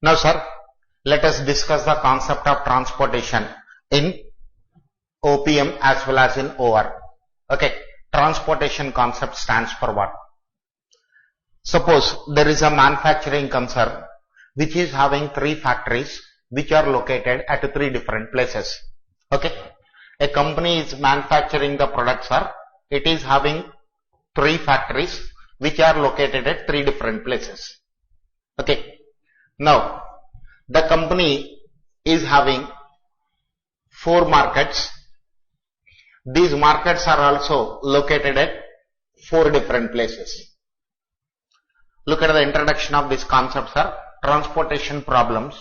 Now sir, let us discuss the concept of transportation in OPM as well as in OR. Okay, transportation concept stands for what? Suppose there is a manufacturing concern which is having 3 factories which are located at 3 different places. Okay, a company is manufacturing the products, sir. It is having 3 factories which are located at 3 different places. Okay, now the company is having 4 markets. These markets are also located at 4 different places. Look at the introduction of this concept, sir. Transportation problems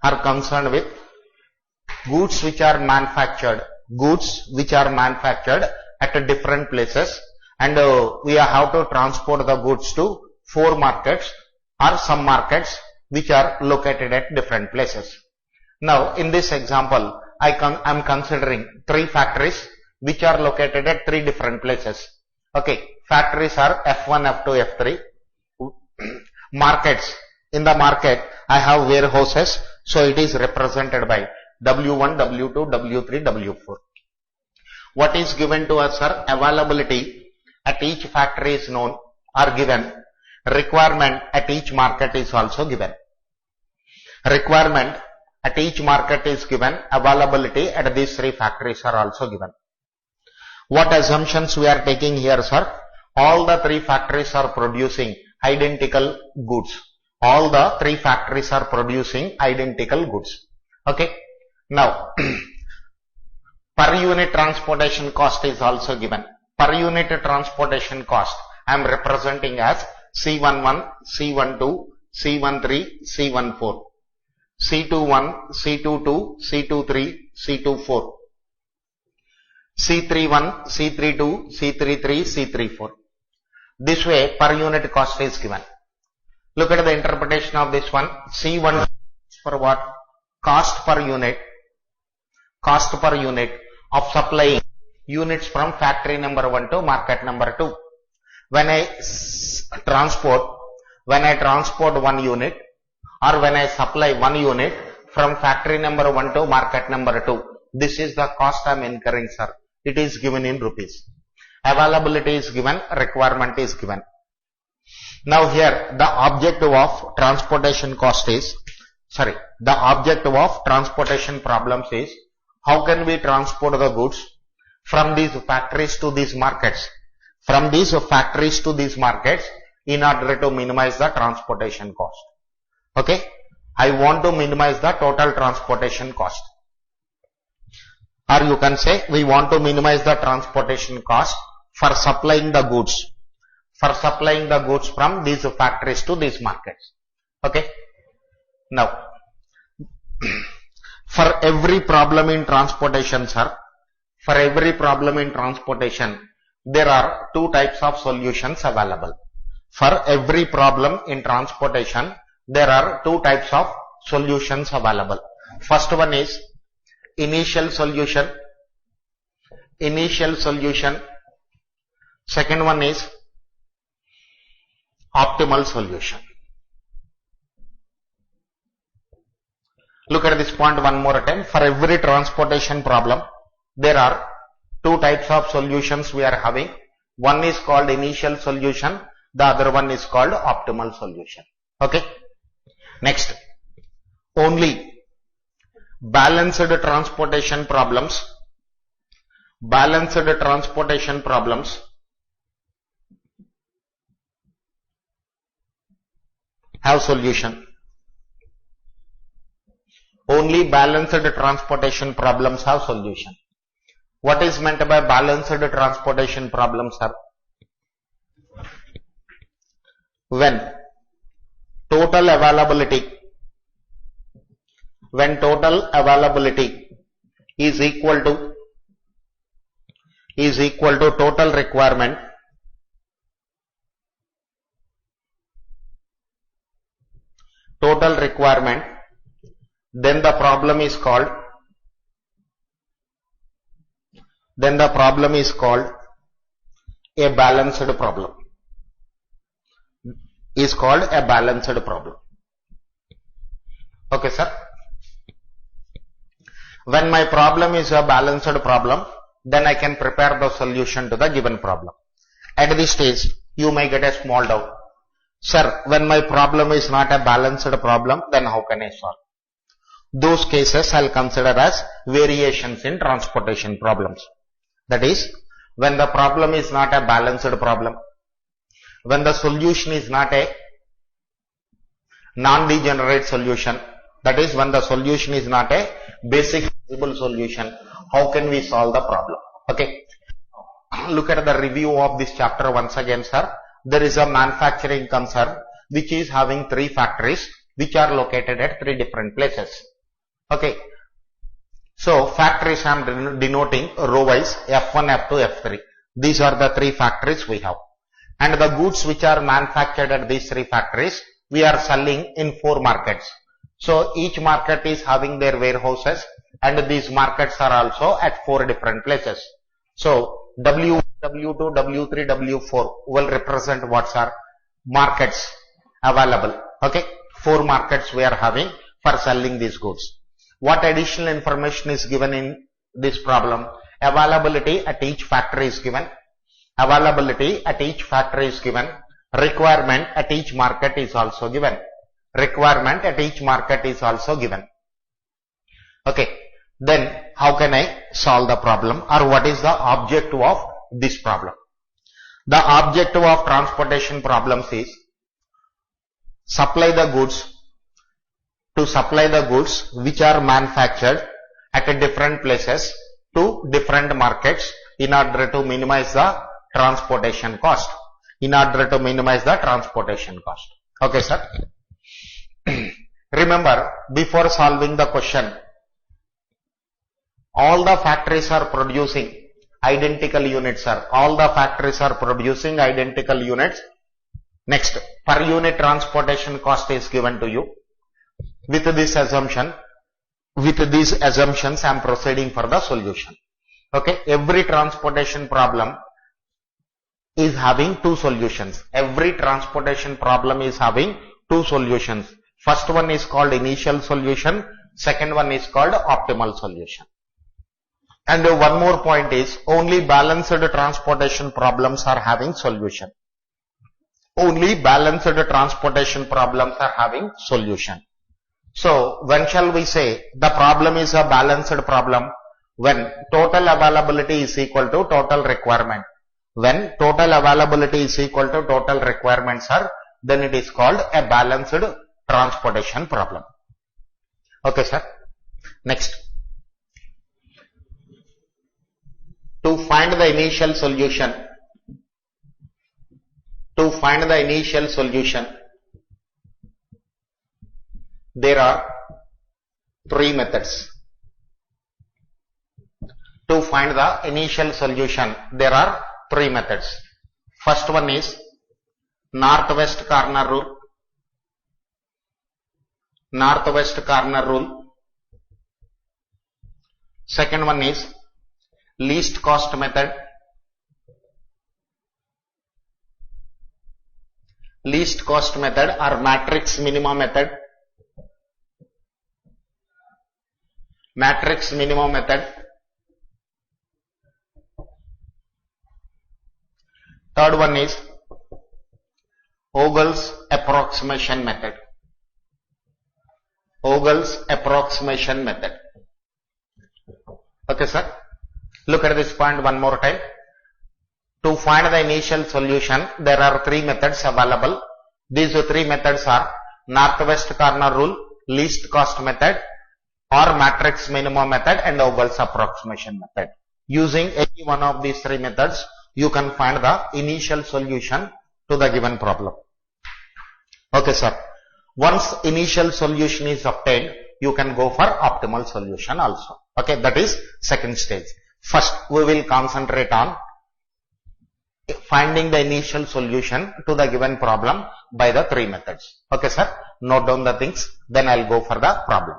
are concerned with goods which are manufactured at different places, and we have to transport the goods to 4 markets or some markets which are located at different places. Now in this example, I am considering 3 factories which are located at 3 different places. Okay, factories are F1, F2, F3. Markets, in the market I have warehouses, so it is represented by W1, W2, W3, W4. What is given to us, sir? Availability at each factory is known or given. Requirement at each market is also given. Requirement at each market is given. Availability at these 3 factories are also given. What assumptions we are taking here, sir? All the 3 factories are producing identical goods. All the 3 factories are producing identical goods. Okay. Now, per unit transportation cost is also given. Per unit transportation cost I am representing as C11, C12, C13, C14, C21, C22, C23, C24, C31, C32, C33, C34. This way per unit cost is given. Look at the interpretation of this one. C1 for what? Cost per unit of supplying units from factory number 1 to market number 2. When I transport 1 unit or when I supply 1 unit from factory number 1 to market number 2, this is the cost I am incurring, sir. It is given in rupees. Availability is given, requirement is given. Now here the objective of transportation problems is how can we transport the goods from these factories to these markets, in order to minimize the transportation cost. Okay, I want to minimize the total transportation cost, or you can say we want to minimize the transportation cost for supplying the goods from these factories to these markets. Okay, now for every problem in transportation, sir, there are 2 types of solutions available. For every problem in transportation, there are 2 types of solutions available. First one is initial solution. Second one is optimal solution. Look at this point one more time. For every transportation problem, there are 2 types of solutions we are having. One is called initial solution, the other one is called optimal solution. Okay. Next, only balanced transportation problems have solution. Only balanced transportation problems have solution. What is meant by balanced transportation problems, sir? When total availability is equal to total requirement, then the problem is called a balanced problem. is called a balanced problem. Okay, sir. When my problem is a balanced problem, then I can prepare the solution to the given problem. At this stage, you may get a small doubt. Sir, when my problem is not a balanced problem, then how can I solve? Those cases I'll consider as variations in transportation problems. That is, when the problem is not a balanced problem, when the solution is not a non-degenerate solution, that is, when the solution is not a basic feasible solution, how can we solve the problem? Okay. Look at the review of this chapter once again, sir. There is a manufacturing concern which is having 3 factories which are located at 3 different places. Okay. So factories I am denoting row wise F1, F2, F3. These are the 3 factories we have. And the goods which are manufactured at these 3 factories, we are selling in 4 markets. So each market is having their warehouses, and these markets are also at 4 different places. So W1, W2, W3, W4 will represent what are markets available. Okay. 4 markets we are having for selling these goods. What additional information is given in this problem? Availability at each factory is given. Availability at each factory is given. Requirement at each market is also given. Requirement at each market is also given. Okay. Then how can I solve the problem, or what is the objective of this problem? The objective of transportation problems is supply the goods which are manufactured at different places to different markets in order to minimize the transportation cost. Okay, sir. Remember, before solving the question, all the factories are producing identical units, sir. All the factories are producing identical units. Next, per unit transportation cost is given to you. With these assumptions, I am proceeding for the solution. Okay, every transportation problem is having 2 solutions. First one is called initial solution. Second one is called optimal solution. And one more point is, only balanced transportation problems are having solution. So, when shall we say the problem is a balanced problem? When total availability is equal to total requirement. When total availability is equal to total requirements, sir, then it is called a balanced transportation problem. Okay, sir. Next. To find the initial solution, there are 3 methods. To find the initial solution, there are 3 methods. First one is northwest corner rule. Second one is least cost method. Or matrix minimum method. Third one is Ogle's approximation method. Okay, sir. Look at this point one more time. To find the initial solution, there are 3 methods available. These 3 methods are northwest corner rule, least cost method, or matrix minimum method, and Ogle's approximation method. Using any one of these 3 methods, you can find the initial solution to the given problem. Okay, sir. Once initial solution is obtained, you can go for optimal solution also. Okay, that is second stage. First, we will concentrate on finding the initial solution to the given problem by the 3 methods. Okay, sir. Note down the things, then I'll go for the problem.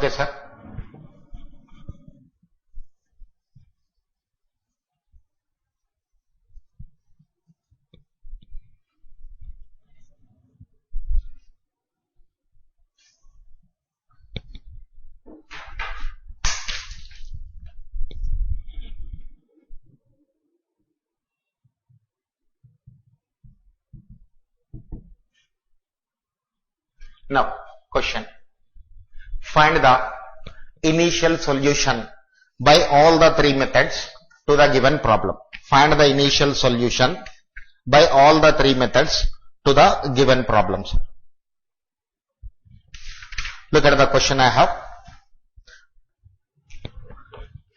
Okay, sir. Now, question. Find the initial solution by all the three methods to the given problem. Find the initial solution by all the three methods to the given problems. Look at the question I have.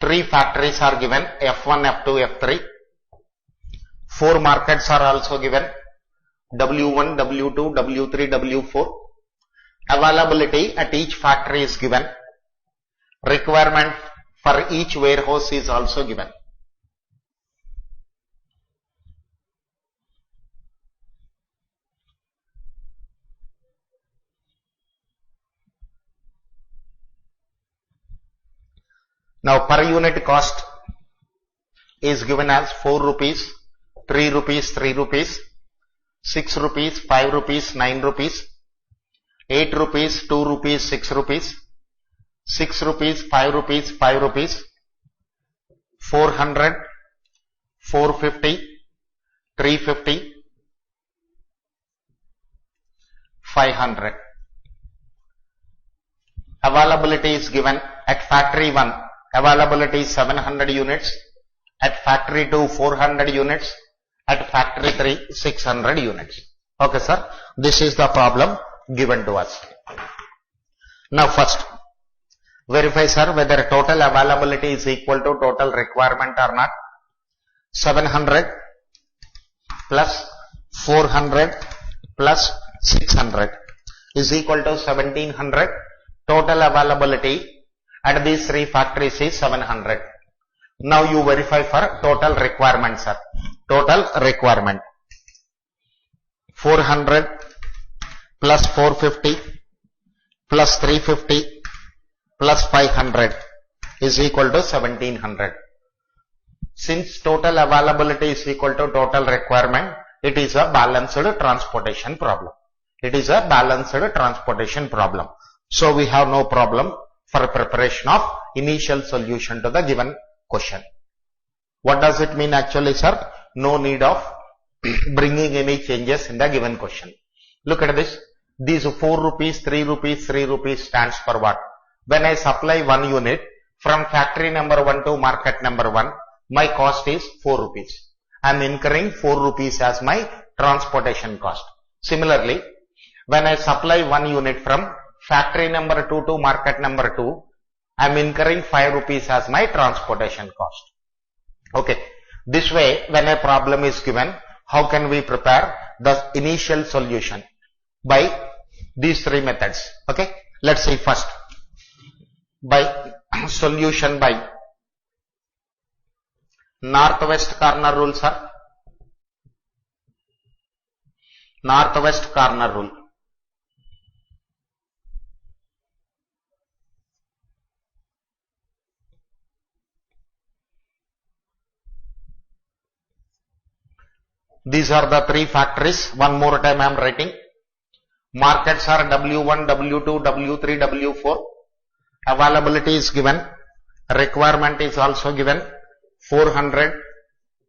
Three factories are given, F1, F2, F3. Four markets are also given, W1, W2, W3, W4. Availability at each factory is given. Requirement for each warehouse is also given. Now per unit cost is given as 4 rupees, 3 rupees, 3 rupees, 6 rupees, 5 rupees, 9 rupees, 8 rupees, 2 rupees, 6 rupees, 6 rupees, 5 rupees, 5 rupees, 400, 450, 350, 500. Availability is given at factory 1. Availability is 700 units. At factory 2, 400 units. At factory 3, 600 units. Okay, sir. This is the problem given to us. Now first, verify, sir, whether total availability is equal to total requirement or not. 700 plus 400 plus 600 is equal to 1700. Total availability at these three factories is 700. Now you verify for total requirement, sir. Total requirement. 400 plus 450 plus 350 plus 500 is equal to 1700. Since total availability is equal to total requirement, it is a balanced transportation problem. It is a balanced transportation problem. So we have no problem for preparation of initial solution to the given question. What does it mean actually, sir? No need of bringing any changes in the given question. Look at this. These 4 rupees, 3 rupees, 3 rupees stands for what? When I supply 1 unit from factory number 1 to market number 1, my cost is 4 rupees. I am incurring 4 rupees as my transportation cost. Similarly, when I supply 1 unit from factory number 2 to market number 2, I am incurring 5 rupees as my transportation cost. Okay. This way, when a problem is given, how can we prepare the initial solution? By these three methods. Okay. Let's see first. By solution by northwest corner rule, sir. Northwest corner rule. These are the three factories. One more time I am writing. Markets are W1, W2, W3, W4. Availability is given. Requirement is also given. 400,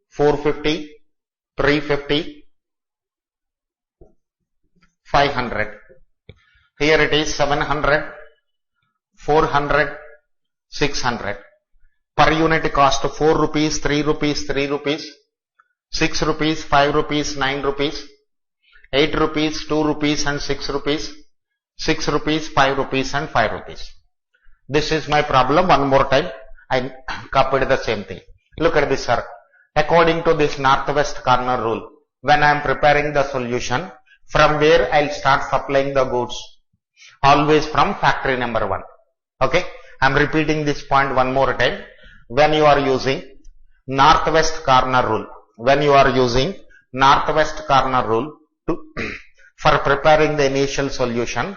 450, 350, 500. Here it is 700, 400, 600. Per unit cost 4 rupees, 3 rupees, 3 rupees. 6 rupees, 5 rupees, 9 rupees, 8 rupees, 2 rupees and 6 rupees, 6 rupees, 5 rupees and 5 rupees. This is my problem. One more time, I copied the same thing. Look at this, sir. According to this northwest corner rule, when I am preparing the solution, from where I will start supplying the goods? Always from factory number 1. Okay. I am repeating this point one more time. When you are using northwest corner rule, when you are using northwest corner rule to for preparing the initial solution,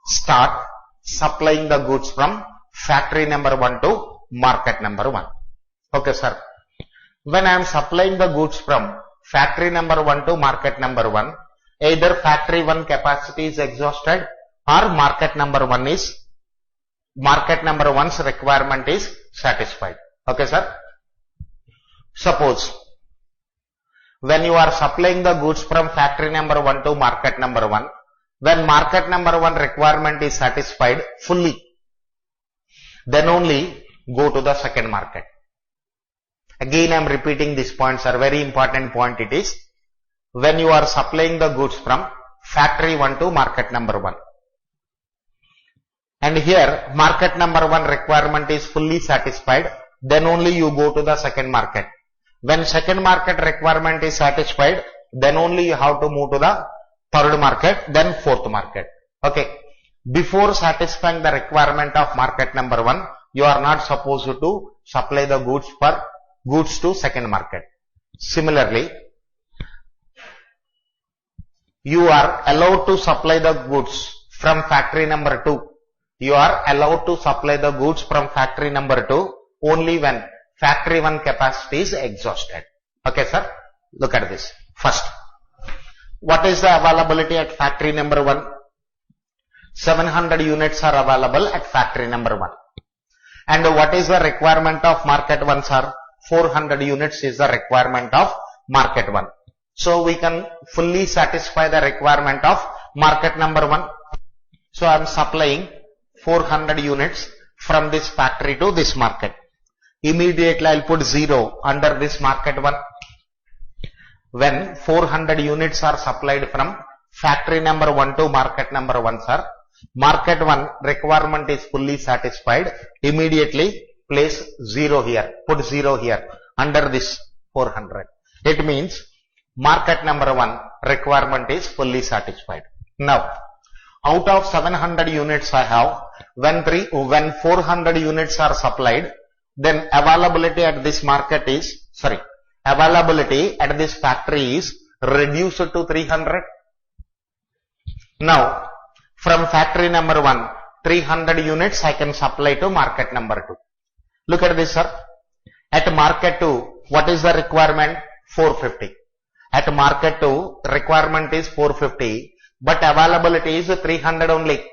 start supplying the goods from factory number 1 to market number 1. Okay, sir. When I am supplying the goods from factory number 1 to market number 1, either factory 1 capacity is exhausted or market number 1's requirement is satisfied. Okay, sir. Suppose when you are supplying the goods from factory number 1 to market number 1, when market number 1 requirement is satisfied fully, then only go to the second market. Again, I am repeating this point, sir. Very important point it is. When you are supplying the goods from factory 1 to market number 1. And here, market number 1 requirement is fully satisfied, then only you go to the second market. When second market requirement is satisfied, then only you have to move to the third market, then fourth market. Okay. Before satisfying the requirement of market number 1, you are not supposed to supply the goods to second market. Similarly, you are allowed to supply the goods from factory number 2. You are allowed to supply the goods from factory number 2 only when factory 1 capacity is exhausted. Okay, sir. Look at this. First, what is the availability at factory number 1? 700 units are available at factory number 1. And what is the requirement of market 1, sir? 400 units is the requirement of market 1. So we can fully satisfy the requirement of market number 1. So I am supplying 400 units from this factory to this market. Immediately I will put 0 under this market 1. When 400 units are supplied from factory number 1 to market number 1, sir, market 1 requirement is fully satisfied. Immediately place 0 here. Put 0 here under this 400. It means market number 1 requirement is fully satisfied. Now, out of 700 units I have, when 400 units are supplied, then availability at this factory is reduced to 300. Now, from factory number 1, 300 units I can supply to market number 2. Look at this, sir. At market 2, what is the requirement? 450. At market 2, requirement is 450, but availability is 300 only.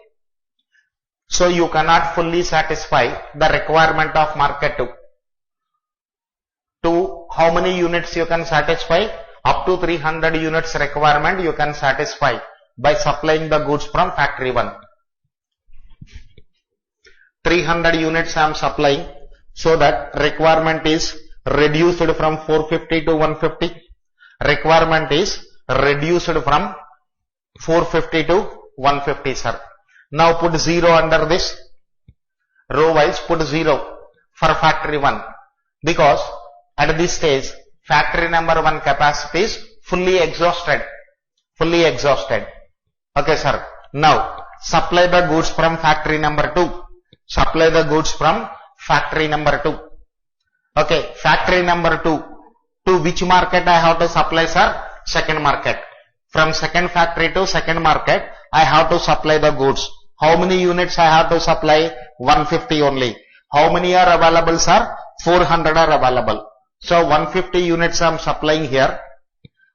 So you cannot fully satisfy the requirement of market 2. To how many units you can satisfy? Up to 300 units requirement you can satisfy by supplying the goods from factory 1. 300 units I am supplying, so that requirement is reduced from 450 to 150. Requirement is reduced from 450 to 150, sir. Now put 0 under this. Row wise put 0 for factory 1. Because at this stage, factory number 1 capacity is fully exhausted. Okay, sir. Now, supply the goods from factory number 2. Supply the goods from factory number 2. Okay, factory number 2. To which market I have to supply, sir? Second market. From second factory to second market, I have to supply the goods. How many units I have to supply? 150 only. How many are available, sir? 400 are available. So 150 units I am supplying here.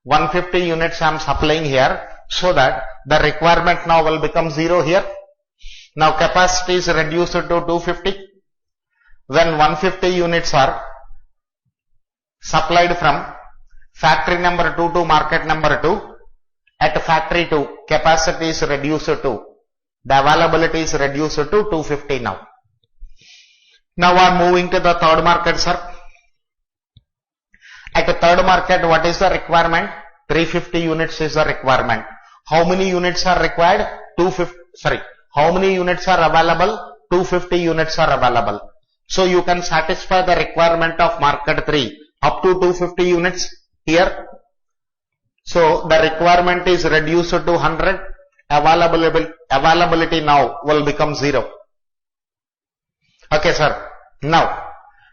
150 units I am supplying here, so that the requirement now will become 0 here. Now capacity is reduced to 250. When 150 units are supplied from factory number 2 to market number 2, at factory 2 capacity is reduced to, the availability is reduced to 250 now. Now I am moving to the third market, sir. At the third market, what is the requirement? 350 units is the requirement. How many units are required? How many units are available? 250 units are available. So you can satisfy the requirement of market 3 up to 250 units here. So the requirement is reduced to 100. Availability now will become 0. Okay, sir. Now,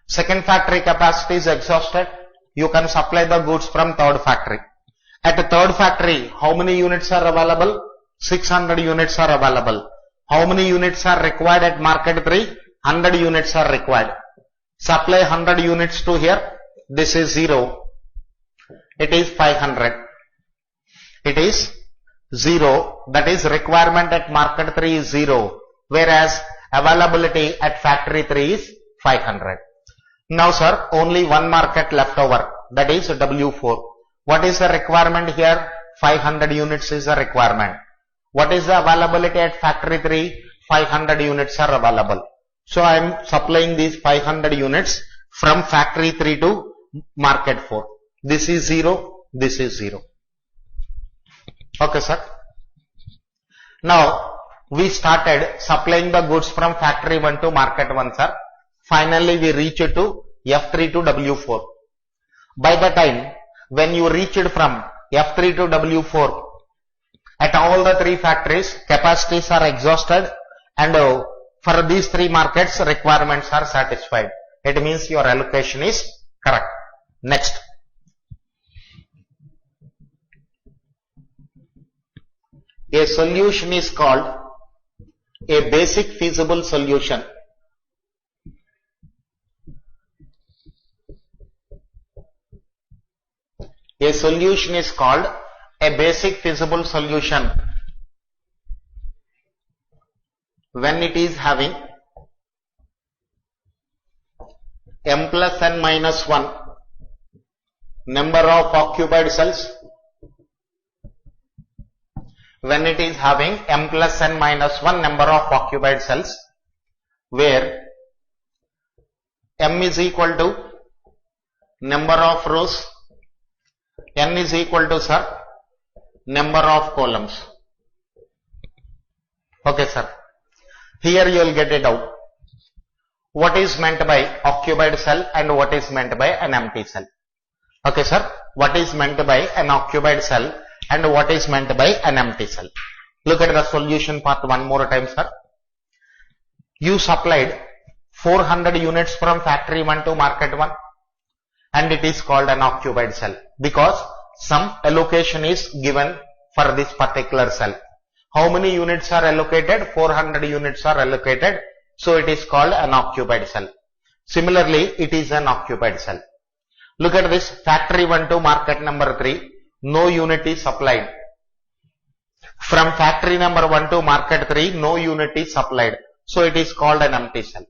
second factory capacity is exhausted. You can supply the goods from third factory. At the third factory, how many units are available? 600 units are available. How many units are required at market 3? 100 units are required. Supply 100 units to here. This is 0. It is 500. It is 0. That is requirement at market 3 is 0. Whereas availability at factory 3 is 500. Now sir, only one market left over. That is W4. What is the requirement here? 500 units is the requirement. What is the availability at factory 3? 500 units are available. So I am supplying these 500 units from factory 3 to market 4. This is 0. This is 0. Okay, sir. Now we started supplying the goods from factory 1 to market 1, sir. Finally we reached to F3 to W4. By the time when you reached from F3 to W4, at all the 3 factories, capacities are exhausted and for these 3 markets, requirements are satisfied. It means your allocation is correct. Next. A solution is called a basic feasible solution. A solution is called a basic feasible solution when it is having m plus n minus 1 number of occupied cells, when it is having m plus n minus 1 number of occupied cells, where m is equal to number of rows, n is equal to, sir, number of columns. Okay, sir. Here you will get it out. What is meant by occupied cell and what is meant by an empty cell? Okay, sir. What is meant by an occupied cell and what is meant by an empty cell? Look at the solution part one more time, sir. You supplied 400 units from factory 1 to market 1 and it is called an occupied cell because some allocation is given for this particular cell. How many units are allocated? 400 units are allocated. So it is called an occupied cell. Similarly, it is an occupied cell. Look at this, factory 1 to market number 3, no unit is supplied. From factory number 1 to market 3, no unit is supplied. So it is called an empty cell.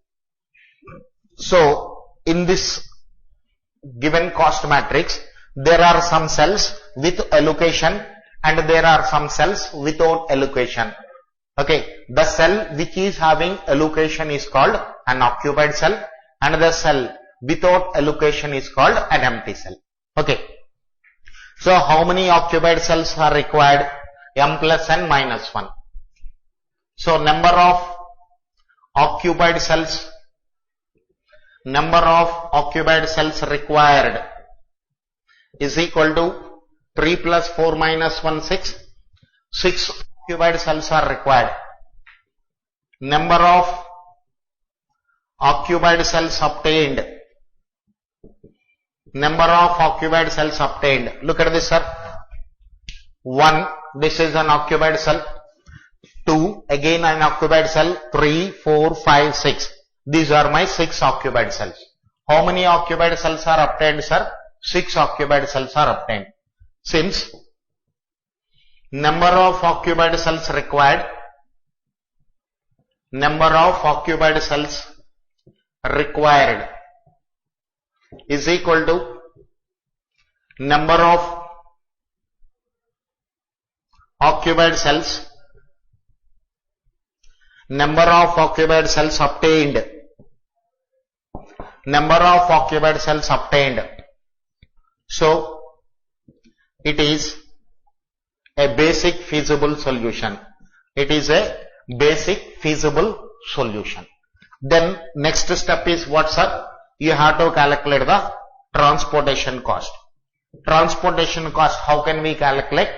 So in this given cost matrix, there are some cells with allocation and there are some cells without allocation. Okay, the cell which is having allocation is called an occupied cell and the cell without allocation is called an empty cell. Okay, so how many occupied cells are required? M plus n minus 1. So number of occupied cells required is equal to 3 plus 4 minus 1, 6. 6 occupied cells are required. Number of occupied cells obtained. Number of occupied cells obtained. Look at this, sir. 1, this is an occupied cell. 2, again an occupied cell. 3, 4, 5, 6. These are my 6 occupied cells. How many occupied cells are obtained, sir? 6 occupied cells are obtained. Since number of occupied cells required, is equal to number of occupied cells obtained. So it is a basic feasible solution. Then next step is what, sir? You have to calculate the transportation cost. Transportation cost, how can we calculate?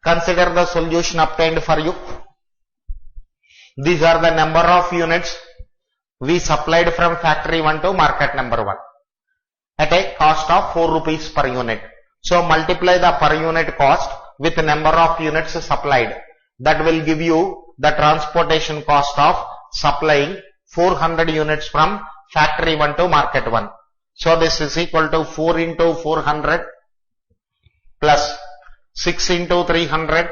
Consider the solution obtained for you. These are the number of units we supplied from factory 1 to market number 1 at a cost of 4 rupees per unit. So multiply the per unit cost with the number of units supplied. That will give you the transportation cost of supplying 400 units from factory 1 to market 1. So this is equal to 4 into 400 plus 6 into 300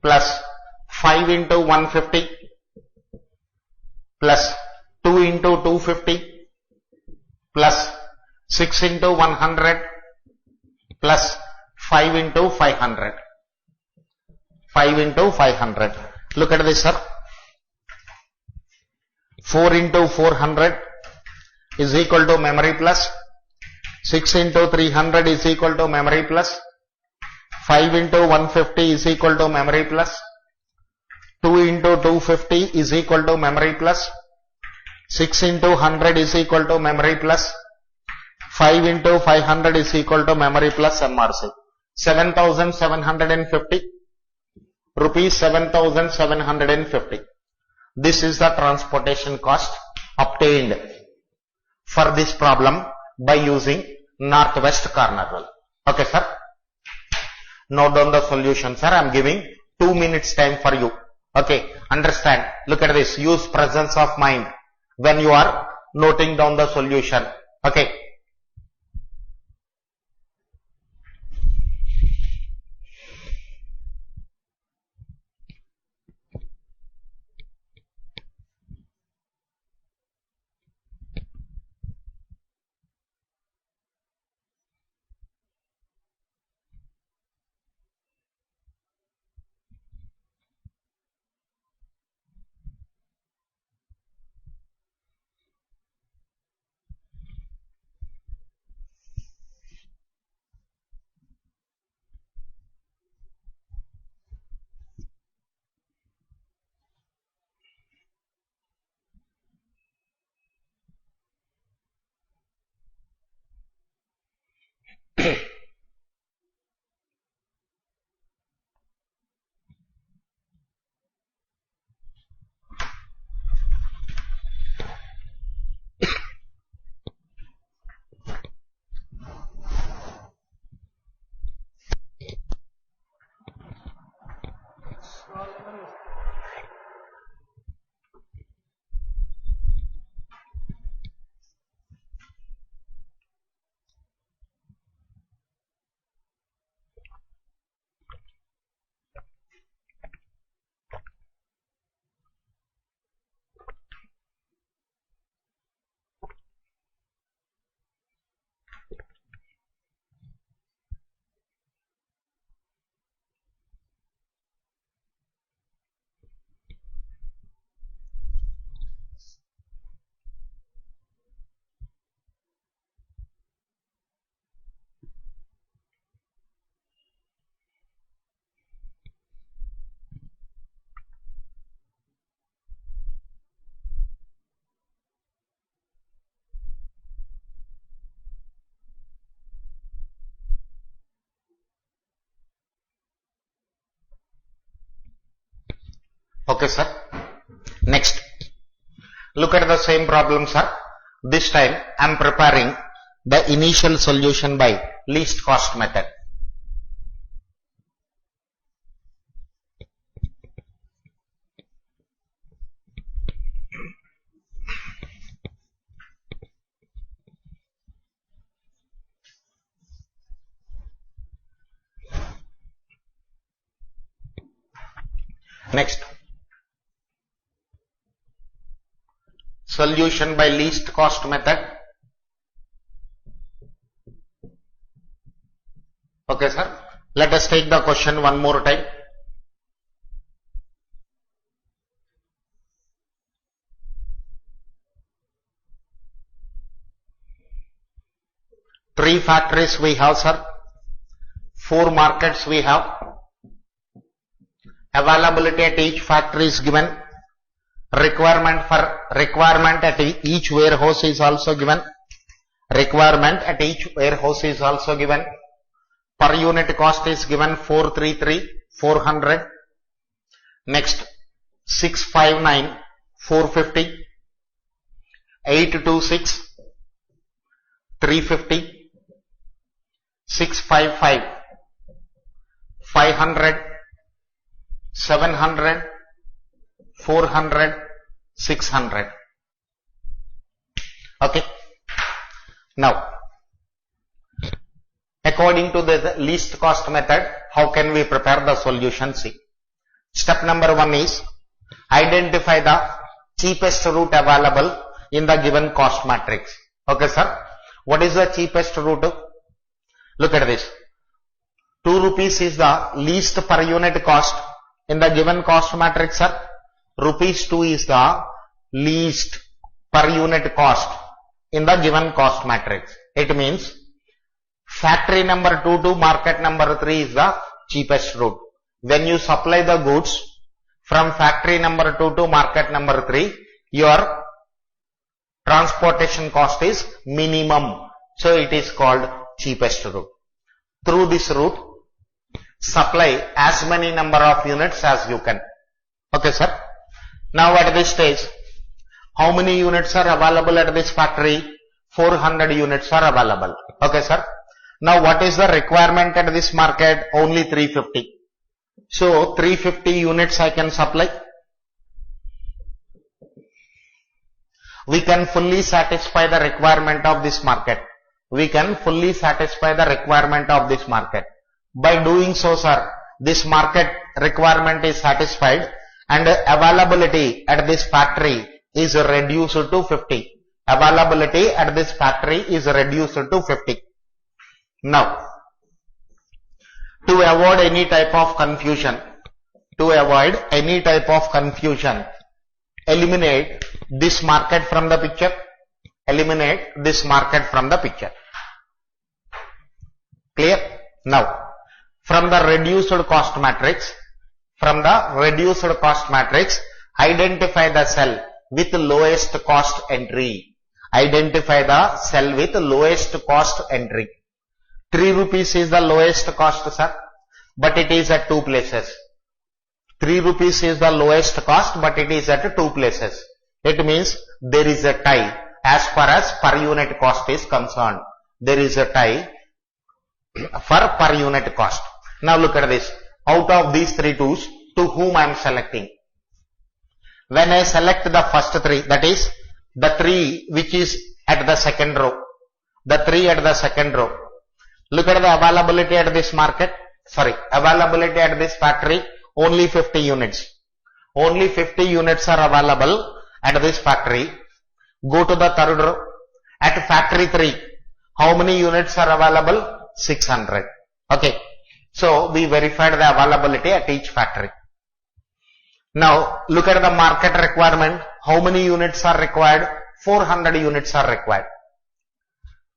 plus 5 into 150 plus 2 into 250 plus 6 into 100 plus 5 into 500. 5 into 500. Look at this, sir. 4 into 400 is equal to memory plus. 6 into 300 is equal to memory plus. 5 into 150 is equal to memory plus. 2 into 250 is equal to memory plus. 6 into 100 is equal to memory plus. 5 into 500 is equal to memory plus MRC. 7,750 rupees 7,750. This is the transportation cost obtained for this problem by using northwest corner rule. Okay, sir. Note down the solution, sir. I am giving 2 minutes time for you. Okay, understand. Look at this. Use presence of mind when you are noting down the solution. Okay. Okay, sir. Next. Look at the same problem, sir. This time I am preparing the initial solution by least cost method. Next. Solution by least cost method. Okay, sir. Let us take the question one more time. Three factories we have, sir. 4 markets we have. Availability at each factory is given. Requirement at each warehouse is also given. Requirement at each warehouse is also given. Per unit cost is given 400. Next 659 450, 826 350, 655 500, 700, 400, 600. Okay. Now, according to the least cost method, how can we prepare the solution? See. Step number 1 is identify the cheapest route available in the given cost matrix. Okay, sir. What is the cheapest route? Look at this. 2 rupees is the least per unit cost in the given cost matrix, sir. Rupees 2 is the least per unit cost in the given cost matrix. It means factory number 2 to market number 3 is the cheapest route. When you supply the goods from factory number 2 to market number 3, your transportation cost is minimum. So it is called cheapest route. Through this route, supply as many number of units as you can. Okay, sir. Now at this stage, how many units are available at this factory? 400 units are available. Okay, sir. Now what is the requirement at this market? Only 350. So 350 units I can supply. We can fully satisfy the requirement of this market. We can fully satisfy the requirement of this market. By doing so, sir, this market requirement is satisfied and availability at this factory is reduced to 50. Availability at this factory is reduced to 50. Now, to avoid any type of confusion, eliminate this market from the picture. Eliminate this market from the picture. Clear? Now, from the reduced cost matrix, identify the cell with lowest cost entry. Identify the cell with lowest cost entry. 3 rupees is the lowest cost, sir, but it is at 2 places. 3 rupees is the lowest cost, but it is at 2 places. It means there is a tie as far as per unit cost is concerned. There is a tie for per unit cost. Now look at this. Out of these 3 twos, to whom I am selecting? When I select the first 3, that is the 3 which is at the second row. The 3 at the second row. Look at the availability at this market. Availability at this factory, only 50 units. Only 50 units are available at this factory. Go to the third row. At factory 3, how many units are available? 600. Okay. So we verified the availability at each factory. Now look at the market requirement. How many units are required? 400 units are required.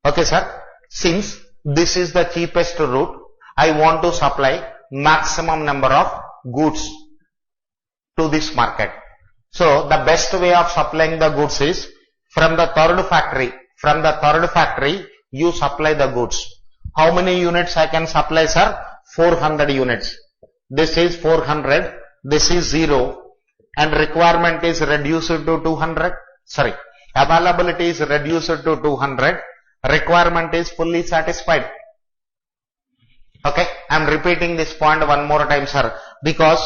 Okay, sir. Since this is the cheapest route, I want to supply maximum number of goods to this market. So the best way of supplying the goods is from the third factory. From the third factory, you supply the goods. How many units I can supply, sir? 400 units. This is 400. This is 0. And requirement is reduced to 200. Availability is reduced to 200. Requirement is fully satisfied. Okay. I am repeating this point one more time, sir. Because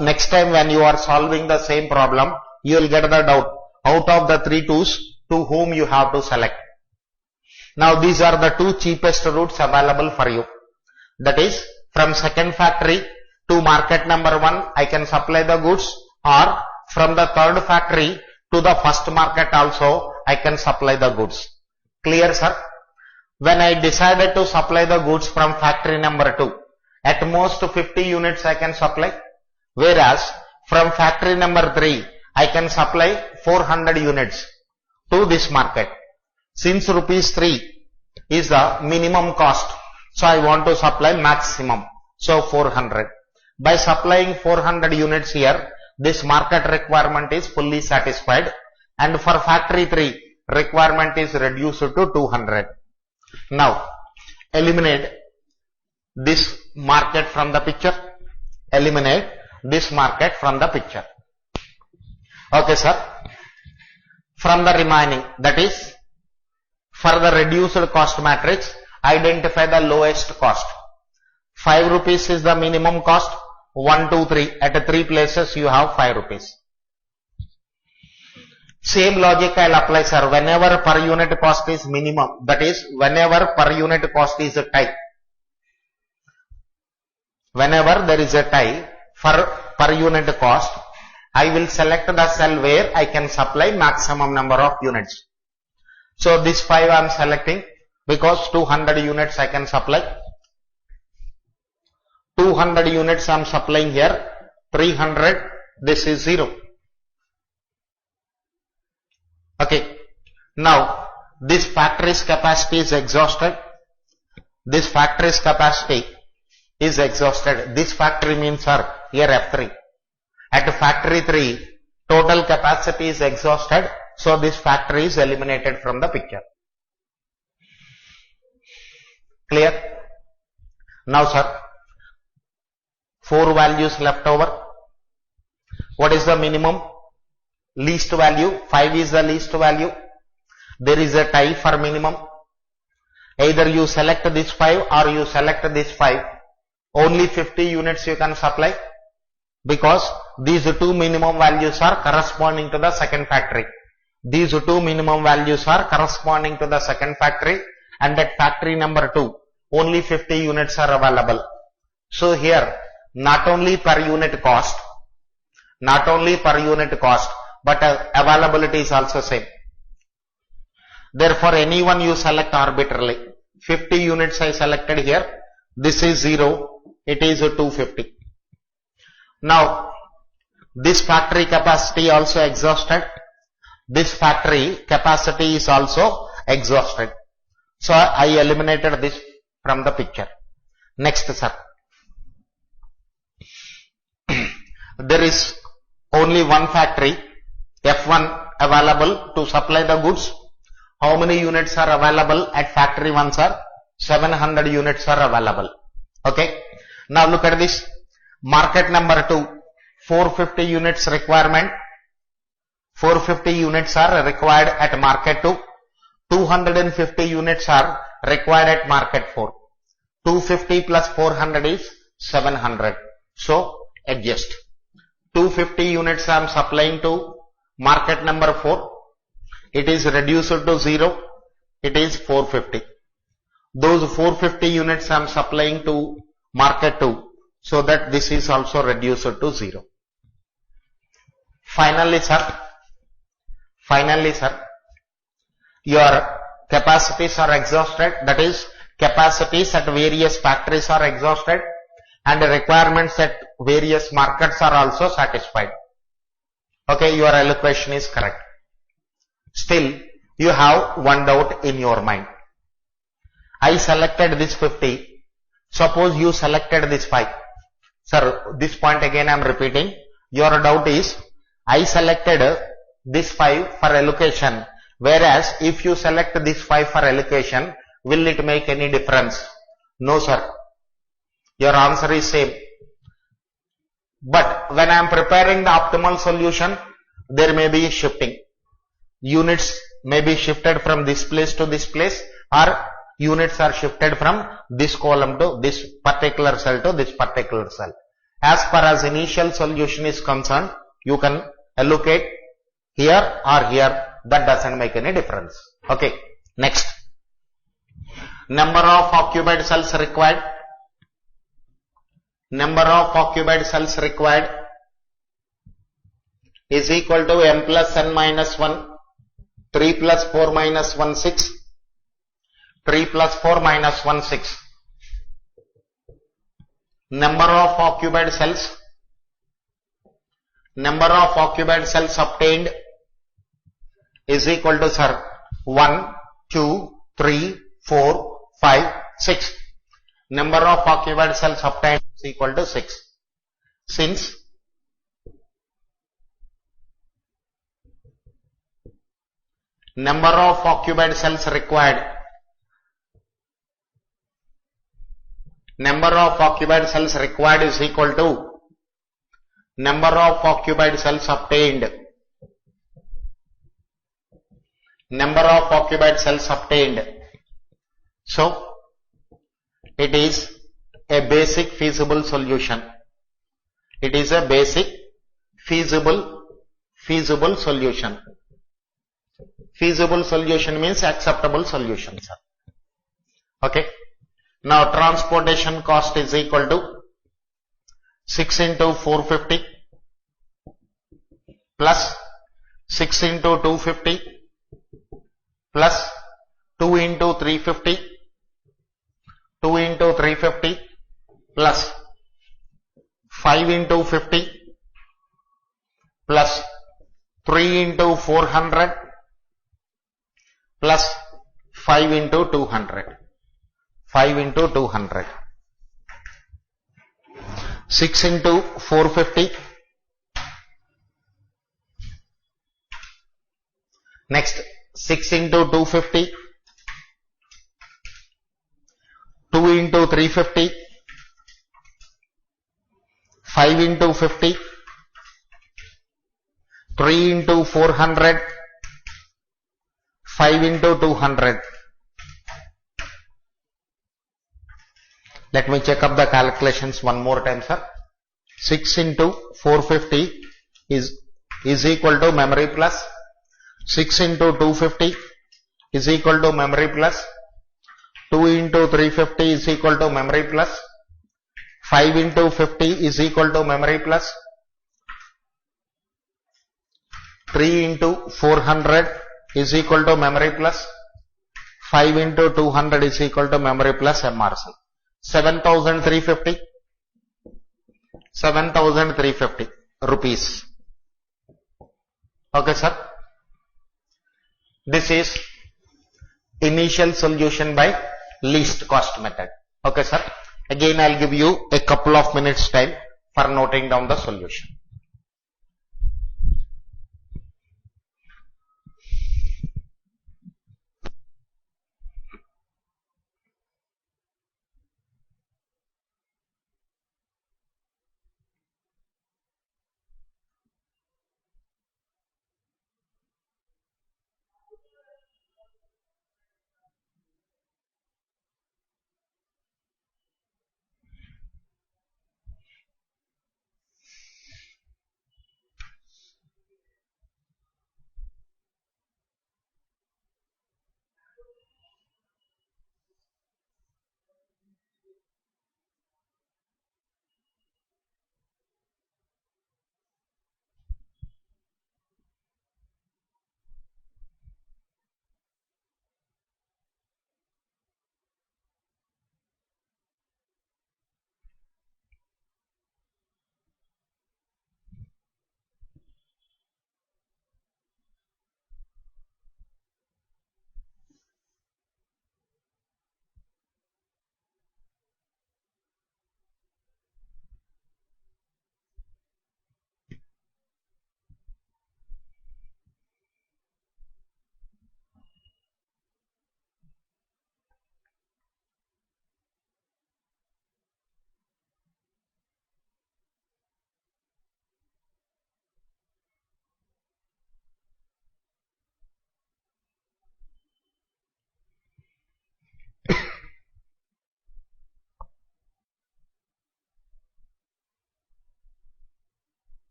next time when you are solving the same problem, you will get the doubt. Out of the 3 twos, to whom you have to select. Now these are the 2 cheapest routes available for you. That is, from second factory to market number 1, I can supply the goods, or from the third factory to the first market also, I can supply the goods. Clear, sir? When I decided to supply the goods from factory number 2, at most 50 units I can supply. Whereas, from factory number 3, I can supply 400 units to this market. Since rupees 3 is the minimum cost, so I want to supply maximum. So 400. By supplying 400 units here, this market requirement is fully satisfied, and for factory 3, requirement is reduced to 200. Now, eliminate this market from the picture. Eliminate this market from the picture. Okay, sir. From the remaining, that is, for the reduced cost matrix, identify the lowest cost. 5 rupees is the minimum cost. 1, 2, 3. At 3 places you have 5 rupees. Same logic I'll apply, sir. Whenever per unit cost is minimum, that is, whenever per unit cost is a tie. Whenever there is a tie for per unit cost, I will select the cell where I can supply maximum number of units. So this 5 I am selecting because 200 units I can supply. 200 units I am supplying here. 300, this is 0. Okay. Now, this factory's capacity is exhausted. This factory's capacity is exhausted. This factory means, sir, here F3. At factory 3, total capacity is exhausted. So this factory is eliminated from the picture. Clear? Now, sir, 4 values left over. What is the minimum? Least value. 5 is the least value. There is a tie for minimum. Either you select this 5 or you select this 5. Only 50 units you can supply because these 2 minimum values are corresponding to the second factory. These 2 minimum values are corresponding to the second factory, and at factory number 2 only 50 units are available. So here not only per unit cost, but availability is also same. Therefore anyone you select arbitrarily. 50 units I selected here. This is 0. It is 250. Now this factory capacity also exhausted. This factory capacity is also exhausted. So I eliminated this from the picture. Next, sir. There is only one factory, F1, available to supply the goods. How many units are available at factory 1, sir? 700 units are available. Okay. Now look at this. Market number 2, 450 units requirement. 450 units are required at market 2. 250 units are required at market 4. 250 plus 400 is 700. So adjust. 250 units I am supplying to market number 4. It is reduced to 0. It is 450. Those 450 units I am supplying to market 2. So that this is also reduced to 0. Finally, sir, your capacities are exhausted. That is, capacities at various factories are exhausted and the requirements at various markets are also satisfied. Okay, your allocation is correct. Still, you have one doubt in your mind. I selected this 50. Suppose you selected this 5. Sir, this point again I am repeating. Your doubt is, I selected this 5 for allocation, whereas if you select this 5 for allocation, will it make any difference? No, sir. Your answer is same. But when I am preparing the optimal solution, there may be shifting. Units may be shifted from this place to this place, or units are shifted from this column to this particular cell to this particular cell. As far as initial solution is concerned, you can allocate here or here. That doesn't make any difference. Okay. Next. Number of occupied cells required. Number of occupied cells required is equal to m plus n minus 1, 3 plus 4 minus 1, 6, 3 plus 4 minus 1, 6. Number of occupied cells obtained is equal to, sir, 1, 2, 3, 4, 5, 6. Number of occupied cells obtained is equal to 6. Since number of occupied cells required, is equal to number of occupied cells obtained. So it is a basic feasible solution. It is a basic feasible solution. Feasible solution means acceptable solution, sir. Okay. Now transportation cost is equal to 6 into 450 plus 6 into 250 plus 2 into 350, 2 into 350 plus 5 into 50 plus 3 into 400 plus 5 into 200. 5 into 200. 6 into 450. Next 6 into 250. 2 into 350. 5 into 50. 3 into 400. 5 into 200. Let me check up the calculations one more time, sir. 6 into 450 is equal to memory plus 6 into 250 is equal to memory plus 2 into 350 is equal to memory plus 5 into 50 is equal to memory plus 3 into 400 is equal to memory plus 5 into 200 is equal to memory plus MRC. 7,350 rupees. Okay, sir. This is initial solution by least cost method. Okay, sir. Again, I'll give you a couple of minutes time for noting down the solution.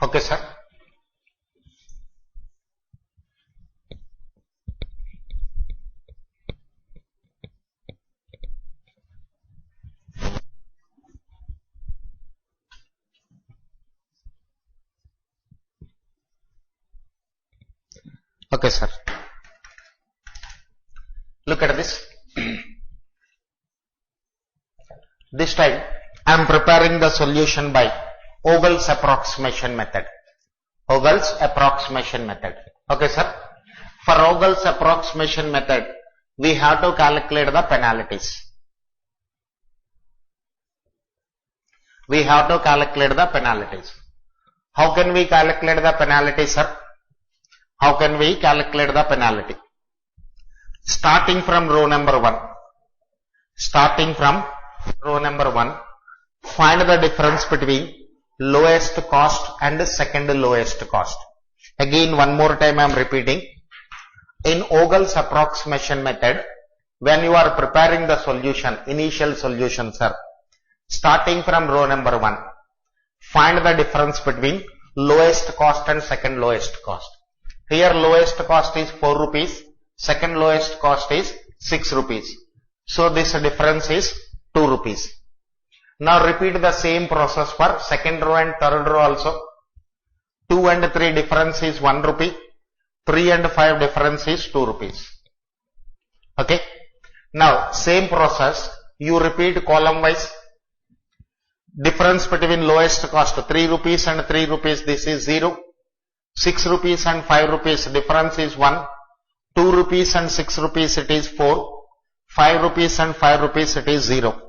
Okay, sir. Okay, sir. Look at this. This time I am preparing the solution by Ogle's approximation method. Ogle's approximation method. Okay, sir. For Ogle's approximation method, we have to calculate the penalties. We have to calculate the penalties. How can we calculate the penalty, sir? How can we calculate the penalty? Starting from row number 1. Starting from row number 1, find the difference between lowest cost and second lowest cost. Again, one more time I am repeating. In Ogle's approximation method, when you are preparing the solution, initial solution, sir, starting from row number 1, find the difference between lowest cost and second lowest cost. Here lowest cost is 4 rupees, second lowest cost is 6 rupees. So this difference is 2 rupees. Now repeat the same process for second row and third row also. 2 and 3 difference is 1 rupee. 3 and 5 difference is 2 rupees. Okay. Now same process you repeat column wise. Difference between lowest cost 3 rupees and 3 rupees, this is 0. 6 rupees and 5 rupees difference is 1. 2 rupees and 6 rupees it is 4. 5 rupees and 5 rupees it is 0.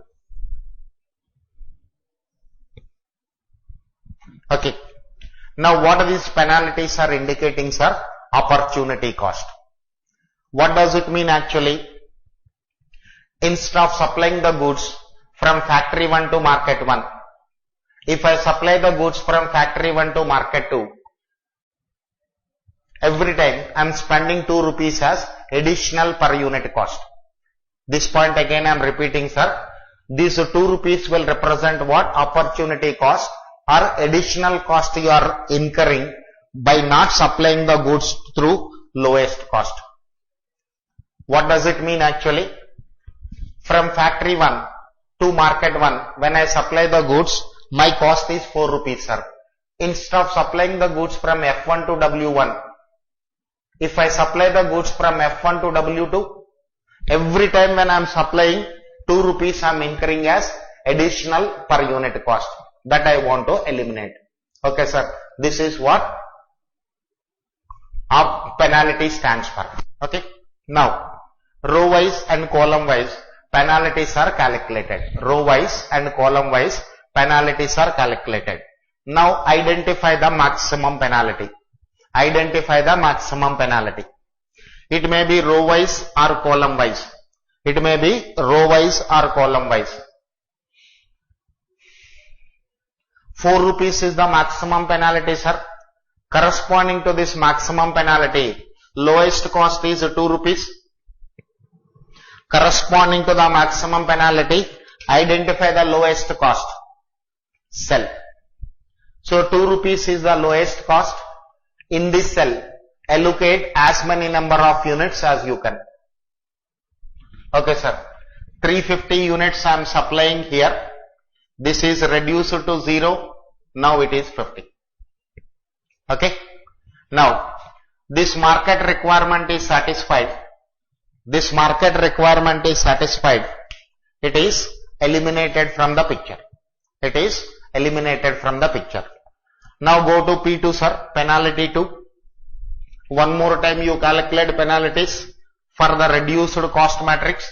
Okay. Now what these penalties are indicating, sir? Opportunity cost. What does it mean actually? Instead of supplying the goods from factory 1 to market 1, if I supply the goods from factory 1 to market 2, every time I am spending 2 rupees as additional per unit cost. This point again I am repeating, sir. These 2 rupees will represent what? Opportunity cost or additional cost you are incurring by not supplying the goods through lowest cost. What does it mean actually? From factory 1 to market 1, when I supply the goods, my cost is 4 rupees, sir. Instead of supplying the goods from F1 to W1, if I supply the goods from F1 to W2, every time when I am supplying 2 rupees, I am incurring as additional per unit cost. That I want to eliminate. Okay, sir. This is what our penalty stands for. Okay. Now, row wise and column wise penalties are calculated. Row wise and column wise penalties are calculated. Now, identify the maximum penalty. Identify the maximum penalty. It may be row wise or column wise. It may be row wise or column wise. 4 rupees is the maximum penalty, sir. Corresponding to this maximum penalty, lowest cost is 2 rupees. Corresponding to the maximum penalty, identify the lowest cost. Cell. So 2 rupees is the lowest cost. In this cell, allocate as many number of units as you can. Okay, sir. 350 units I am supplying here. This is reduced to 0. Now it is 50. Okay. Now, this market requirement is satisfied. This market requirement is satisfied. It is eliminated from the picture. It is eliminated from the picture. Now go to P2, sir. Penalty 2. One more time you calculate penalties for the reduced cost matrix.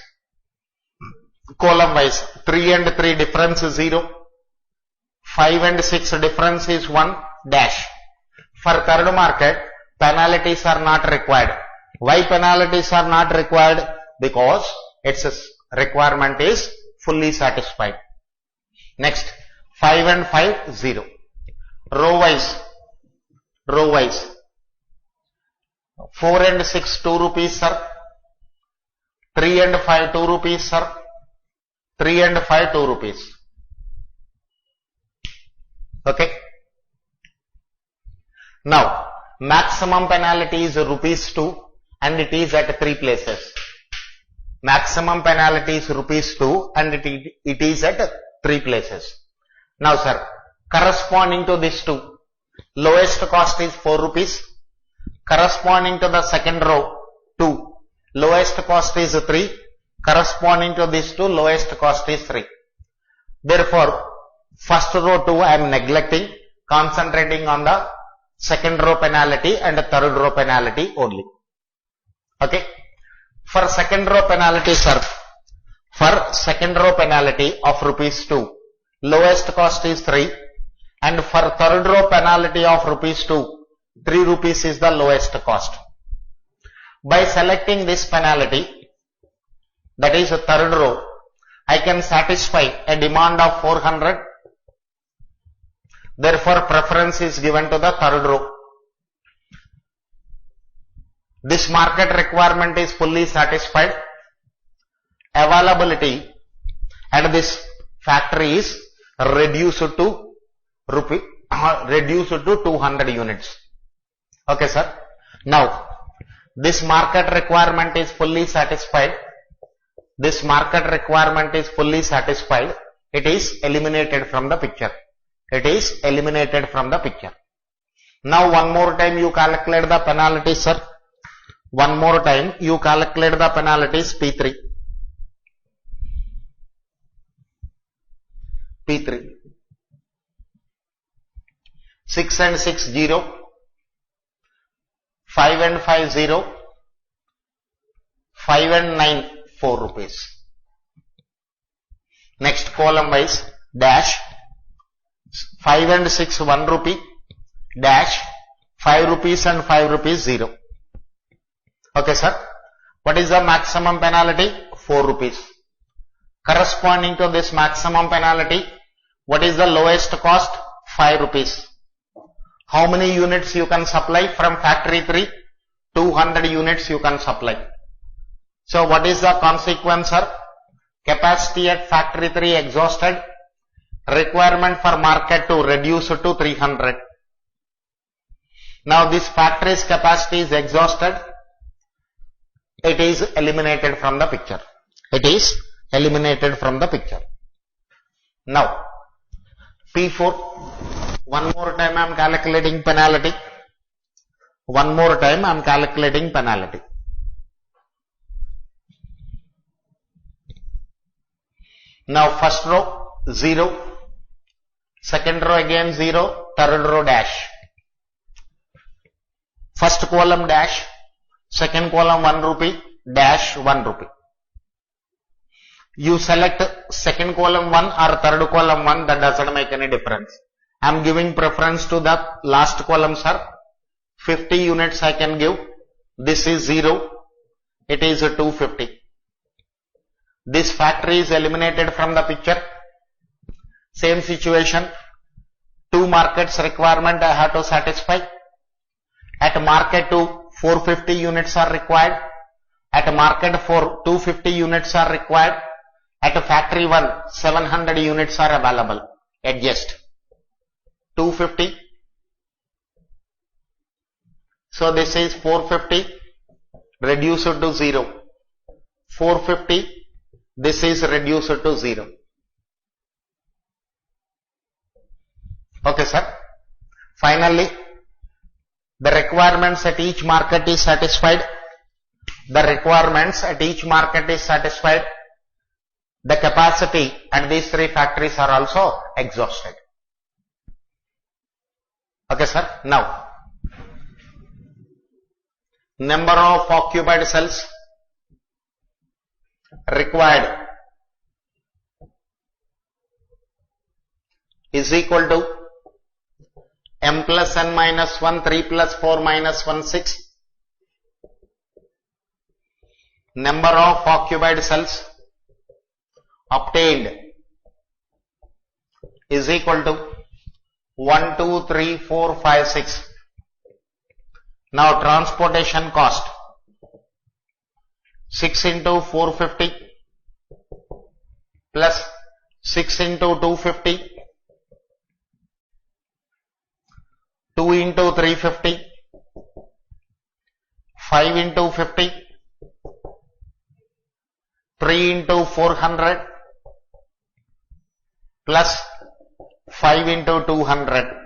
Column wise, 3 and 3 difference is 0. 5 and 6 difference is 1 dash. For third market, penalties are not required. Why penalties are not required? Because its requirement is fully satisfied. Next, 5 and 5, 0. Row wise, 4 and 6, 2 rupees, sir. 3 and 5, 2 rupees, sir. 3 and 5, 2 rupees. Okay. Now, maximum penalty is rupees 2 and it is at 3 places. Maximum penalty is rupees 2 and it is at 3 places. Now, sir, corresponding to this 2, lowest cost is 4 rupees. Corresponding to the second row, 2, lowest cost is 3. Corresponding to this 2, lowest cost is 3. Therefore, first row 2 I am neglecting, concentrating on the second row penalty and third row penalty only. Okay. For second row penalty, sir, for second row penalty of rupees 2, lowest cost is 3, and for third row penalty of rupees 2, 3 rupees is the lowest cost. By selecting this penalty, that is a third row, I can satisfy a demand of 400. Therefore, preference is given to the third row. This market requirement is fully satisfied. Availability at this factory is reduced to 200 units. Okay, sir. Now, this market requirement is fully satisfied. This market requirement is fully satisfied. It is eliminated from the picture. It is eliminated from the picture. Now, one more time you calculate the penalty, sir. One more time you calculate the penalties P3. P3. 6 and 6 0. 5 and 5 0. 5 and 9 4 rupees. Next column wise dash 5 and 6 1 rupee dash 5 rupees and 5 rupees 0. Okay, sir. What is the maximum penalty? 4 rupees. Corresponding to this maximum penalty, what is the lowest cost? 5 rupees. How many units you can supply from factory 3? 200 units you can supply. So what is the consequence, sir? Capacity at factory 3 exhausted. Requirement for market to reduce to 300. Now this factory's capacity is exhausted. It is eliminated from the picture. It is eliminated from the picture. Now, P4, one more time I am calculating penalty. One more time I am calculating penalty. Now first row 0, second row again 0, third row dash. First column dash, second column 1 rupee, dash 1 rupee. You select second column 1 or third column 1, that doesn't make any difference. I am giving preference to the last column, sir. 50 units I can give. This is 0. It is 250. This factory is eliminated from the picture. Same situation. 2 markets requirement I have to satisfy. At market 2, 450 units are required. At market 4, 250 units are required. At factory 1, 700 units are available. Adjust. 250. So this is 450. Reduce it to 0. 450. This is reduced to 0. Okay, sir. Finally, the requirements at each market is satisfied. The requirements at each market is satisfied. The capacity at these 3 factories are also exhausted. Okay, sir. Now, number of occupied cells required is equal to m plus n minus 1, 3 plus 4 minus 1, 6. Number of occupied cells obtained is equal to 1, 2, 3, 4, 5, 6. Now transportation cost 6 into 450 plus 6 into 250 2 into 350 5 into 50 3 into 400 plus 5 into 200.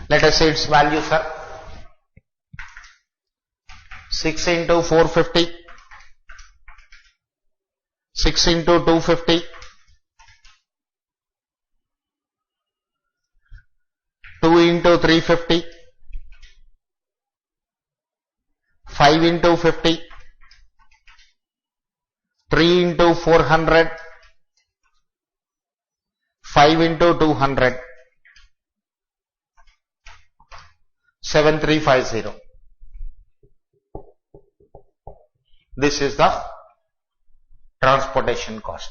Let us see its value, sir. 6 into 450, 6 into 250, 2 into 350, 5 into 50, 3 into 400, 5 into 200, 7350. This is the transportation cost.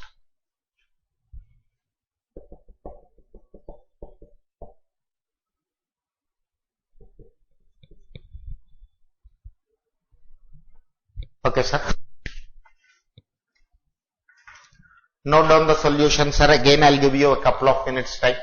Okay, sir. Note down the solution, sir. Again, I'll give you a couple of minutes time.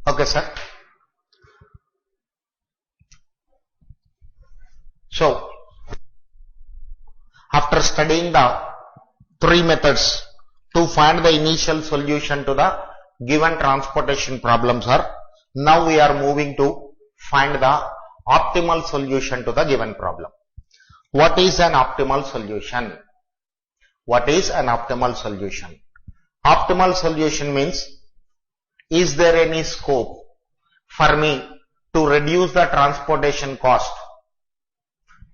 Okay, sir. So, after studying the three methods to find the initial solution to the given transportation problem, sir, now we are moving to find the optimal solution to the given problem. What is an optimal solution? What is an optimal solution? Optimal solution means, is there any scope for me to reduce the transportation cost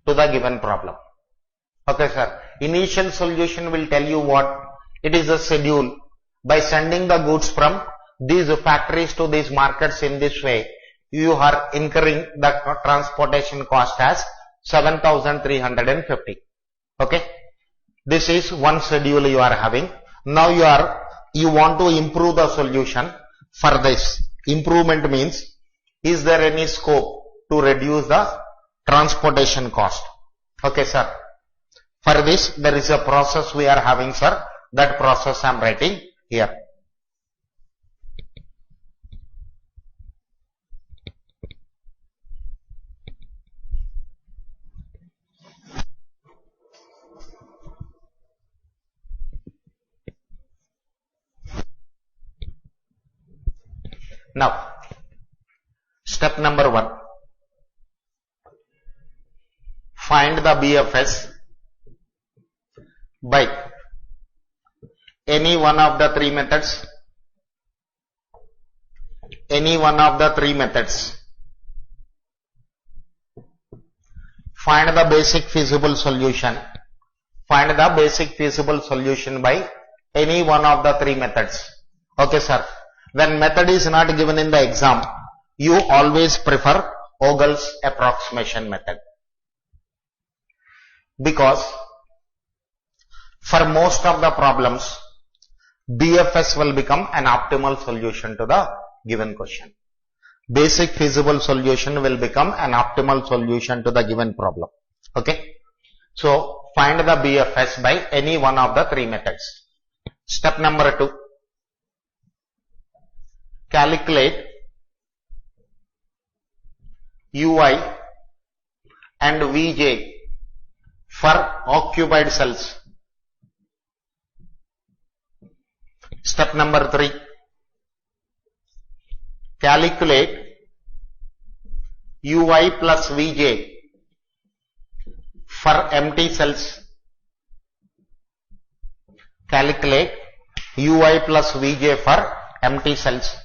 to the given problem? Okay, sir. Initial solution will tell you what? It is a schedule. By sending the goods from these factories to these markets in this way, you are incurring the transportation cost as 7,350. Okay. This is one schedule you are having. Now you want to improve the solution. For this improvement means, is there any scope to reduce the transportation cost? Okay, sir. For this, there is a process we are having, sir. That process I am writing here. Now, step number 1. Find the BFS by any one of the three methods. Any one of the three methods. Find the basic feasible solution. Find the basic feasible solution by any one of the three methods. Okay, sir. When method is not given in the exam, you always prefer Ogle's approximation method. Because for most of the problems, BFS will become an optimal solution to the given question. Basic feasible solution will become an optimal solution to the given problem. Okay. So, find the BFS by any one of the three methods. Step number 2. Calculate UI and Vj for occupied cells. Step number 3. Calculate Ui plus Vj for empty cells. Calculate Ui plus Vj for empty cells.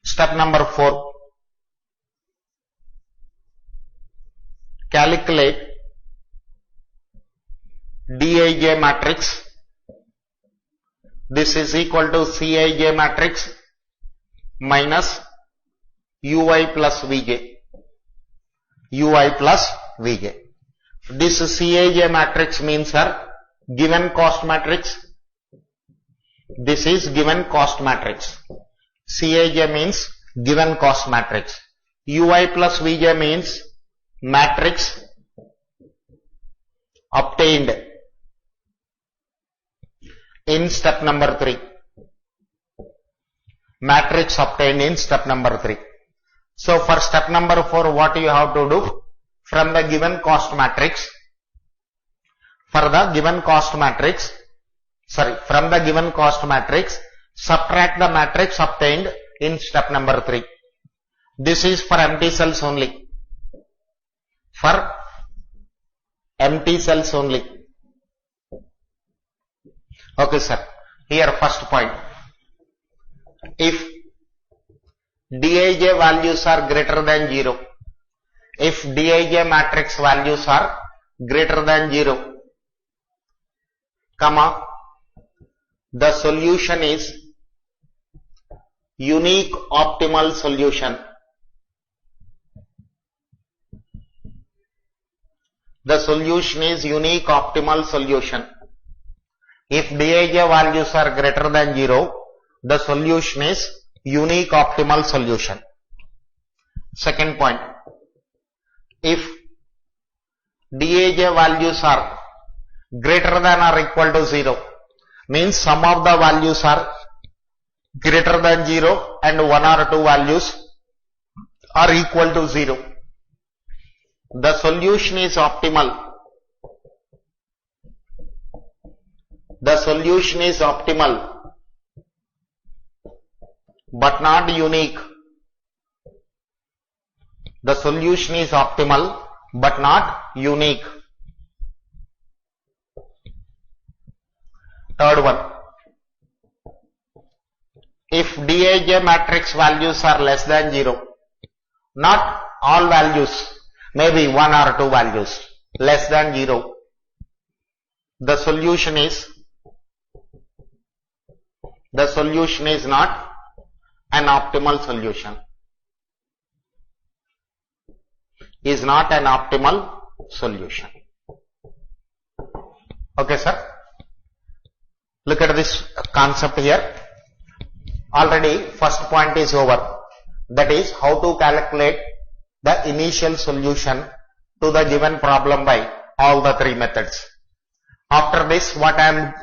Step number 4. Calculate Dij matrix. This is equal to Cij matrix minus Ui plus Vj. Ui plus Vj. This Cij matrix means given cost matrix. This is given cost matrix. Cij means given cost matrix. Ui plus Vj means matrix obtained in step number 3. Matrix obtained in step number 3. So for step number 4, what you have to do? From the given cost matrix, from the given cost matrix, subtract the matrix obtained in step number 3. This is for empty cells only. For empty cells only. Okay, sir. Here first point. If Dij values are greater than 0, if Dij matrix values are greater than 0, comma, the solution is unique optimal solution. The solution is unique optimal solution. If Dij values are greater than 0, the solution is unique optimal solution. Second point. If Dij values are greater than or equal to 0, means some of the values are greater than 0 and one or two values are equal to 0. The solution is optimal. The solution is optimal but not unique. The solution is optimal but not unique. Third one. If Dij matrix values are less than 0, not all values, maybe one or two values less than 0, the solution is not an optimal solution. Is not an optimal solution. Okay, sir. Look at this concept here. Already first point is over. That is how to calculate the initial solution to the given problem by all the three methods. After this, what I am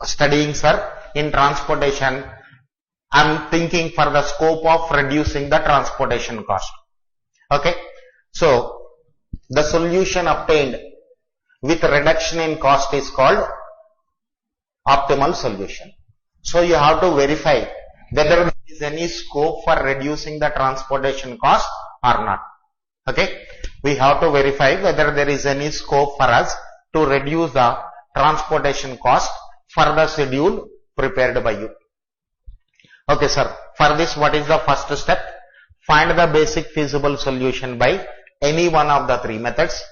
studying, sir, in transportation, I am thinking for the scope of reducing the transportation cost. Okay. So, the solution obtained with reduction in cost is called optimal solution. So, you have to verify whether there is any scope for reducing the transportation cost or not. Okay. We have to verify whether there is any scope for us to reduce the transportation cost for the schedule prepared by you. Okay, sir. For this, what is the first step? Find the basic feasible solution by any one of the three methods.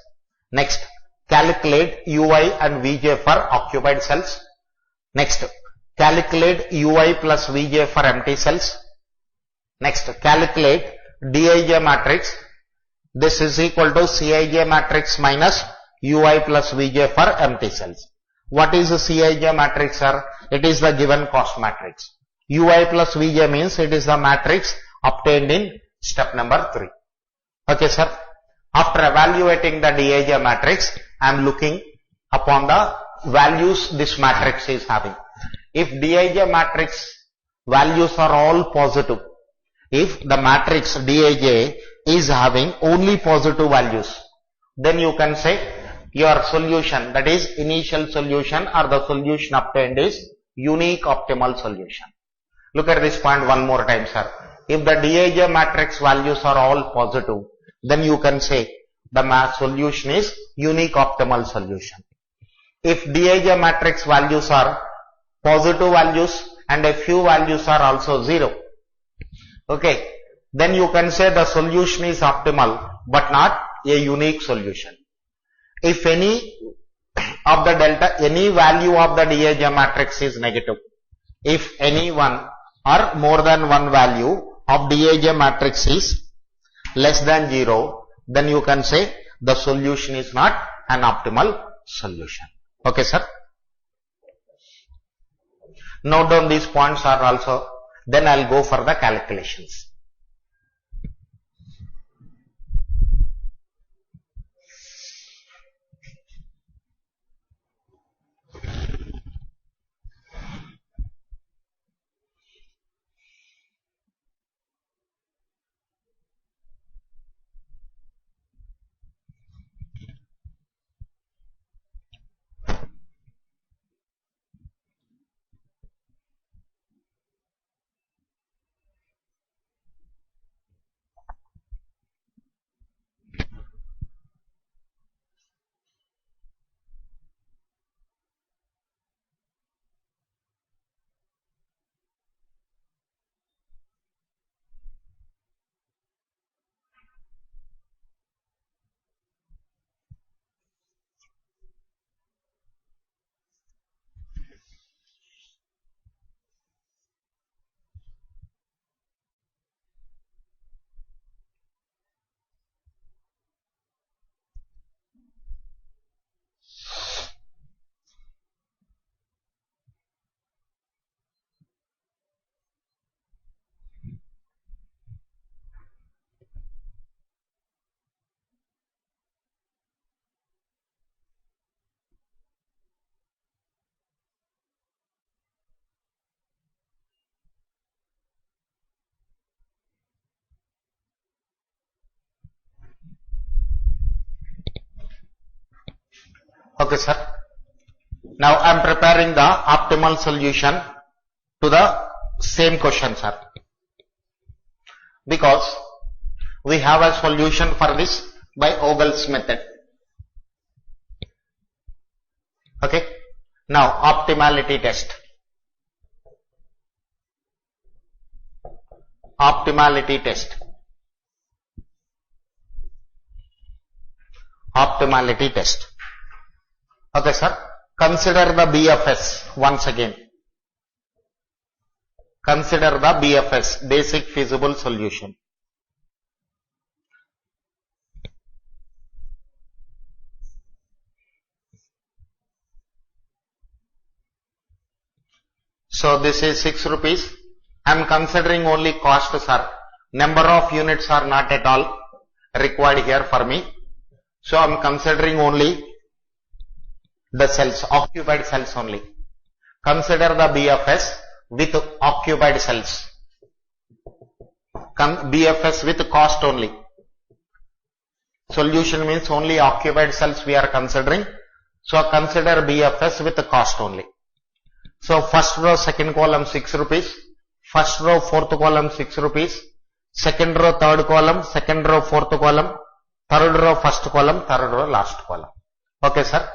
Next, calculate Ui and Vj for occupied cells. Next, calculate Ui plus Vj for empty cells. Next, calculate Dij matrix. This is equal to Cij matrix minus Ui plus Vj for empty cells. What is the Cij matrix, sir? It is the given cost matrix. Ui plus Vj means it is the matrix obtained in step number 3. Okay, sir. After evaluating the Dij matrix, I am looking upon the values this matrix is having. If Dij matrix values are all positive, if the matrix Dij is having only positive values, then you can say your solution, that is initial solution or the solution obtained is unique optimal solution. Look at this point one more time, sir. If the Dij matrix values are all positive, then you can say the solution is unique optimal solution. If Dij matrix values are positive values and a few values are also 0, okay, then you can say the solution is optimal but not a unique solution. If any of the delta, any value of the Dij matrix is negative, if any one or more than one value of Dij matrix is less than 0, then you can say the solution is not an optimal solution. Okay, sir? Note down these points are also, then I'll go for the calculations. Okay, sir. Now I am preparing the optimal solution to the same question, sir. Because we have a solution for this by Ogle's method. Okay. Now optimality test. Optimality test. Optimality test. Okay, sir. Consider the BFS once again. Consider the BFS, basic feasible solution. So this is 6 rupees. I am considering only cost, sir. Number of units are not at all required here for me. So I am considering only the cells, occupied cells only. Consider the BFS with occupied cells. BFS with cost only. Solution means only occupied cells we are considering. So consider BFS with cost only. So first row, second column 6 rupees. First row, fourth column 6 rupees. Second row, third column. Second row, fourth column. Third row, first column. Third row, last column. Okay, sir.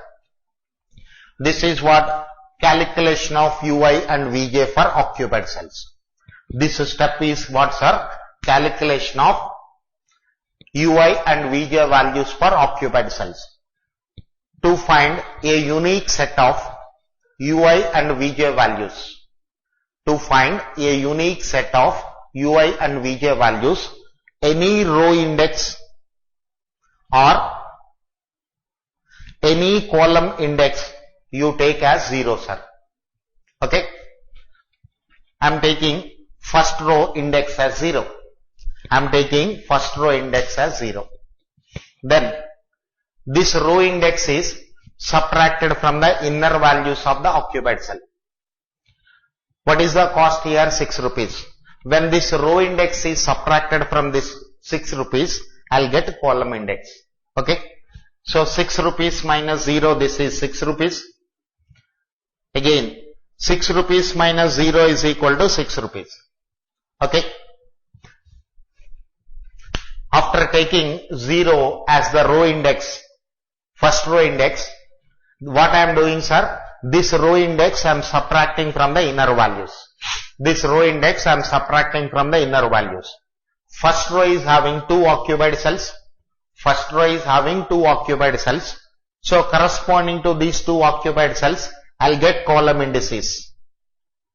This is what calculation of UI and VJ for occupied cells. This step is what, sir? Calculation of UI and VJ values for occupied cells. To find a unique set of UI and VJ values. To find a unique set of UI and VJ values, any row index or any column index you take as 0, sir. Okay. I am taking first row index as 0. I am taking first row index as 0. Then this row index is subtracted from the inner values of the occupied cell. What is the cost here? 6 rupees. When this row index is subtracted from this 6 rupees, I'll get column index. Okay. So 6 rupees minus 0, this is 6 rupees. Again, 6 rupees minus 0 is equal to 6 rupees. Okay. After taking 0 as the row index, first row index, what I am doing, sir? This row index I am subtracting from the inner values. This row index I am subtracting from the inner values. First row is having 2 occupied cells. First row is having 2 occupied cells. So corresponding to these 2 occupied cells, I'll get column indices.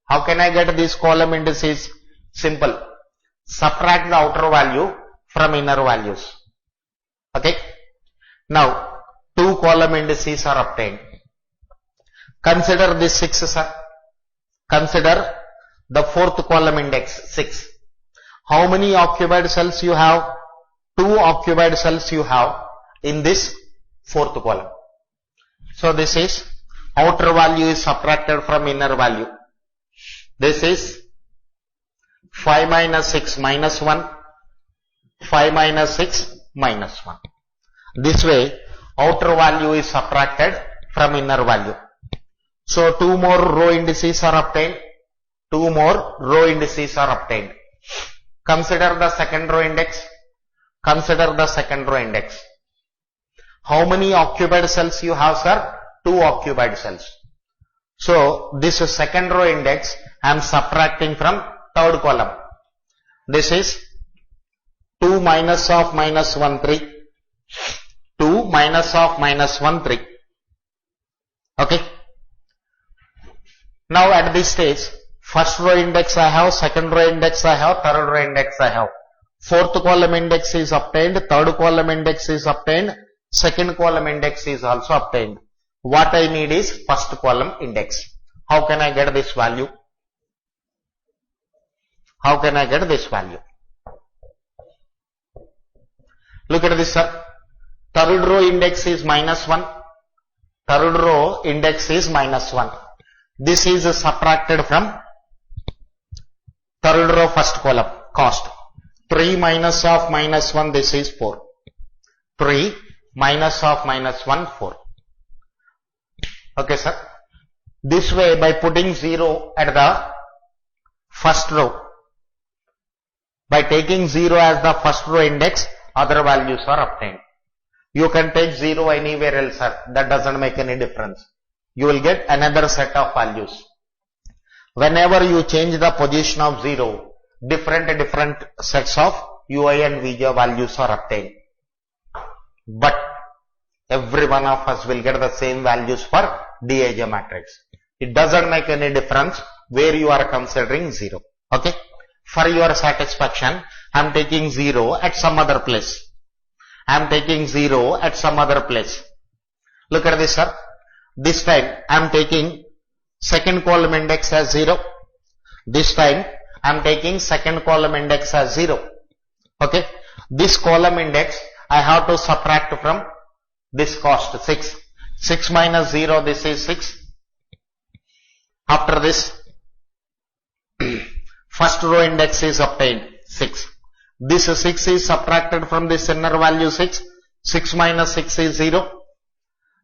How can I get these column indices? Simple. Subtract the outer value from inner values. Okay. Now, 2 column indices are obtained. Consider this 6, sir. Consider the 4th column index, 6. How many occupied cells you have? 2 occupied cells you have in this 4th column. So this is outer value is subtracted from inner value. This is 5 minus 6 minus 1. 5 minus 6 minus 1. This way, outer value is subtracted from inner value. So 2 more row indices are obtained. 2 more row indices are obtained. Consider the second row index. Consider the second row index. How many occupied cells you have, sir? 2 occupied cells. So this second row index I am subtracting from third column. This is 2 minus of minus 1, 3. 2 minus of minus 1, 3. Okay. Now at this stage, first row index I have, second row index I have, third row index I have. Fourth column index is obtained, third column index is obtained, second column index is also obtained. What I need is first column index. How can I get this value? How can I get this value? Look at this, sir. Third row index is minus 1. Third row index is minus 1. This is subtracted from third row first column, cost. 3 minus of minus 1, this is 4. 3 minus of minus 1, 4. Okay, sir. This way, by putting 0 at the first row, by taking 0 as the first row index, other values are obtained. You can take 0 anywhere else, sir. That doesn't make any difference. You will get another set of values. Whenever you change the position of 0, different sets of UI and VJ values are obtained. But every one of us will get the same values for Dij matrix. It doesn't make any difference where you are considering 0. Okay. For your satisfaction, I am taking 0 at some other place. I am taking 0 at some other place. Look at this, sir. This time I am taking second column index as 0. This time I am taking second column index as 0. Okay. This column index I have to subtract from this cost 6. 6 minus 0, this is 6. After this, first row index is obtained 6. This 6 is subtracted from this inner value 6. 6 minus 6 is 0.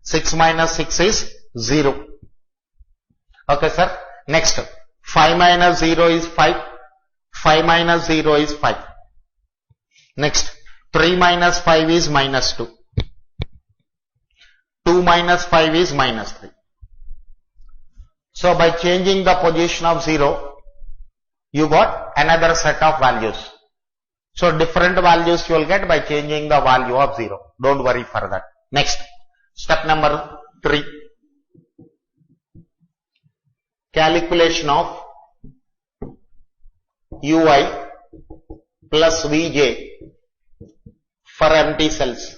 6 minus 6 is 0. Okay, sir. Next, 5 minus 0 is 5. 5 minus 0 is 5. Next, 3 minus 5 is minus 2. 2 minus 5 is minus 3. So by changing the position of 0, you got another set of values. So different values you will get by changing the value of 0. Don't worry for that. Next, step number 3. Calculation of UI plus Vj for empty cells.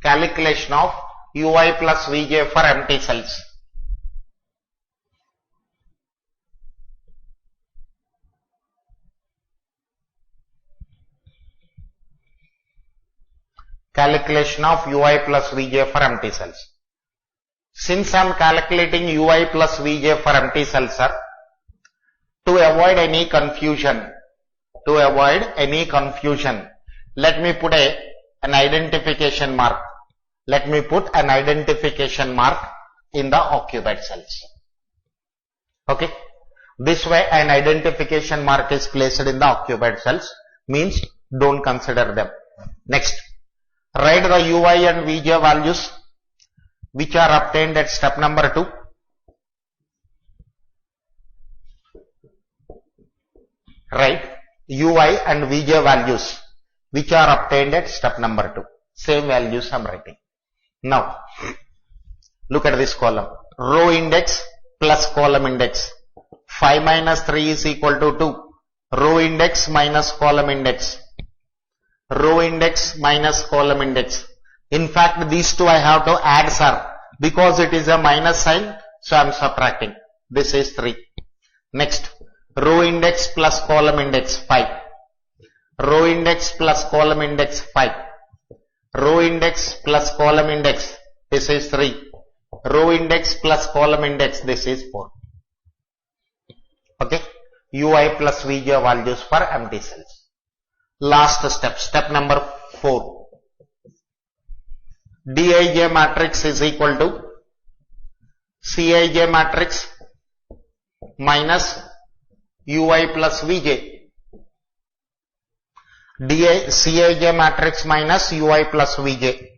Calculation of UI plus Vj for empty cells. Calculation of UI plus Vj for empty cells. Since I am calculating UI plus Vj for empty cells, sir, to avoid any confusion, let me put a an identification mark. Let me put an identification mark in the occupied cells. Okay. This way an identification mark is placed in the occupied cells, means don't consider them. Next, write the UI and VJ values which are obtained at step number 2. Write UI and VJ values which are obtained at step number 2. Same values I am writing. Now, look at this column. Row index plus column index. 5 minus 3 is equal to 2. Row index minus column index. Row index minus column index. In fact, these two I have to add, sir. Because it is a minus sign, so I am subtracting. This is 3. Next, row index plus column index 5. Row index plus column index 5. Row index plus column index, this is 3. Row index plus column index, this is 4. Okay. UI plus VJ values for empty cells. Last step, step number 4. Dij matrix is equal to Cij matrix minus UI plus VJ. Cij matrix minus UI plus VJ.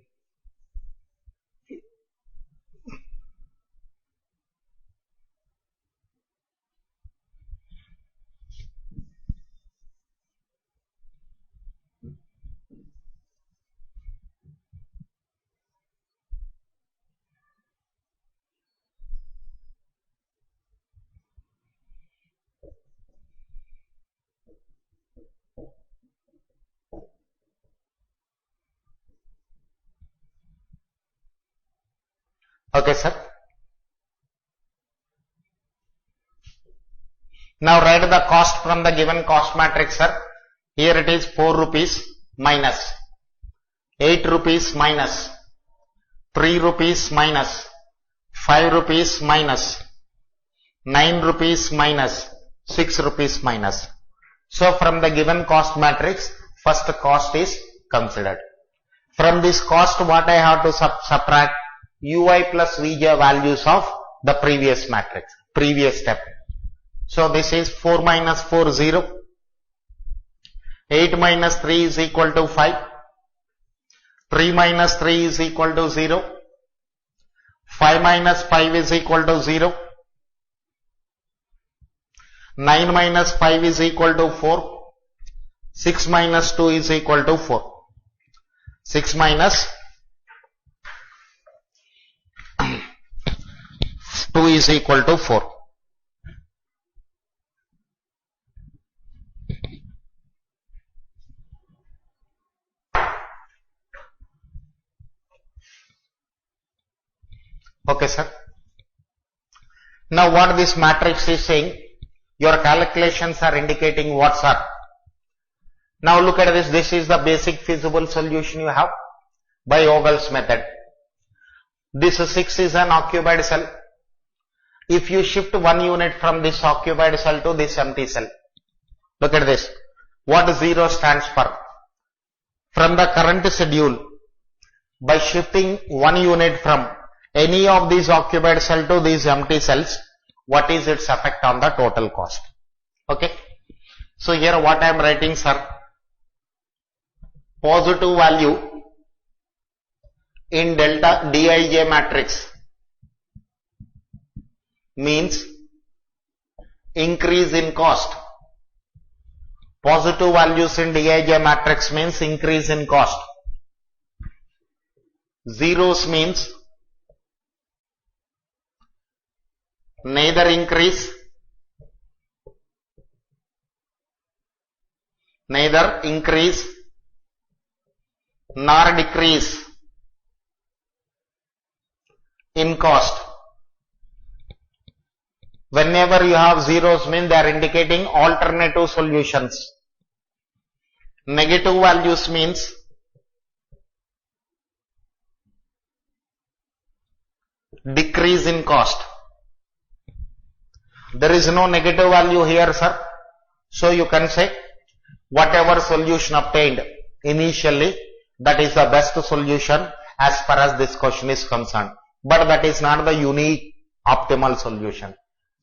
Okay, sir. Now write the cost from the given cost matrix, sir. Here it is 4 rupees minus 8 rupees minus 3 rupees minus 5 rupees minus 9 rupees minus 6 rupees minus. So from the given cost matrix, first cost is considered. From this cost, what I have to subtract? UI plus VJ values of the previous matrix, previous step. So this is 4 minus 4, 0. 8 minus 3 is equal to 5. 3 minus 3 is equal to 0. 5 minus 5 is equal to 0. 9 minus 5 is equal to 4. 6 minus 2 is equal to 4. 6 minus 2 is equal to 4. Okay, sir. Now what this matrix is saying, your calculations are indicating what, sir? Now look at this. This is the basic feasible solution you have by Ogle's method. This 6 is an occupied cell. If you shift 1 unit from this occupied cell to this empty cell, look at this. What 0 stands for? From the current schedule, by shifting 1 unit from any of these occupied cell to these empty cells, what is its effect on the total cost? Okay. So here what I am writing, sir, positive value in delta Dij matrix means increase in cost. Positive values in Dij matrix means increase in cost. Zeros means neither increase nor decrease in cost. Whenever you have zeros, mean they are indicating alternative solutions. Negative values means decrease in cost. There is no negative value here, sir. So you can say whatever solution obtained initially, that is the best solution as far as this question is concerned. But that is not the unique optimal solution.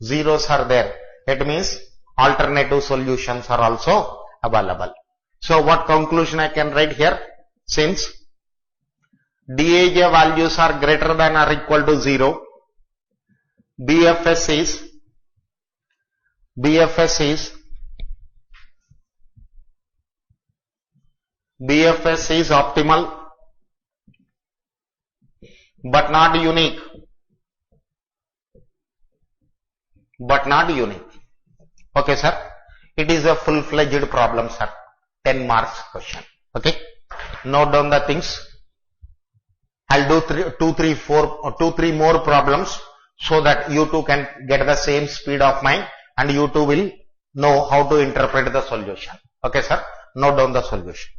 Zeros are there. It means alternative solutions are also available. So what conclusion I can write here? Since Dij values are greater than or equal to 0, BFS is optimal but not unique. Okay, sir. It is a full-fledged problem, sir. 10 marks question. Okay. Note down the things. I'll do 2, 3 more problems so that you two can get the same speed of mind and you two will know how to interpret the solution. Okay, sir. Note down the solution.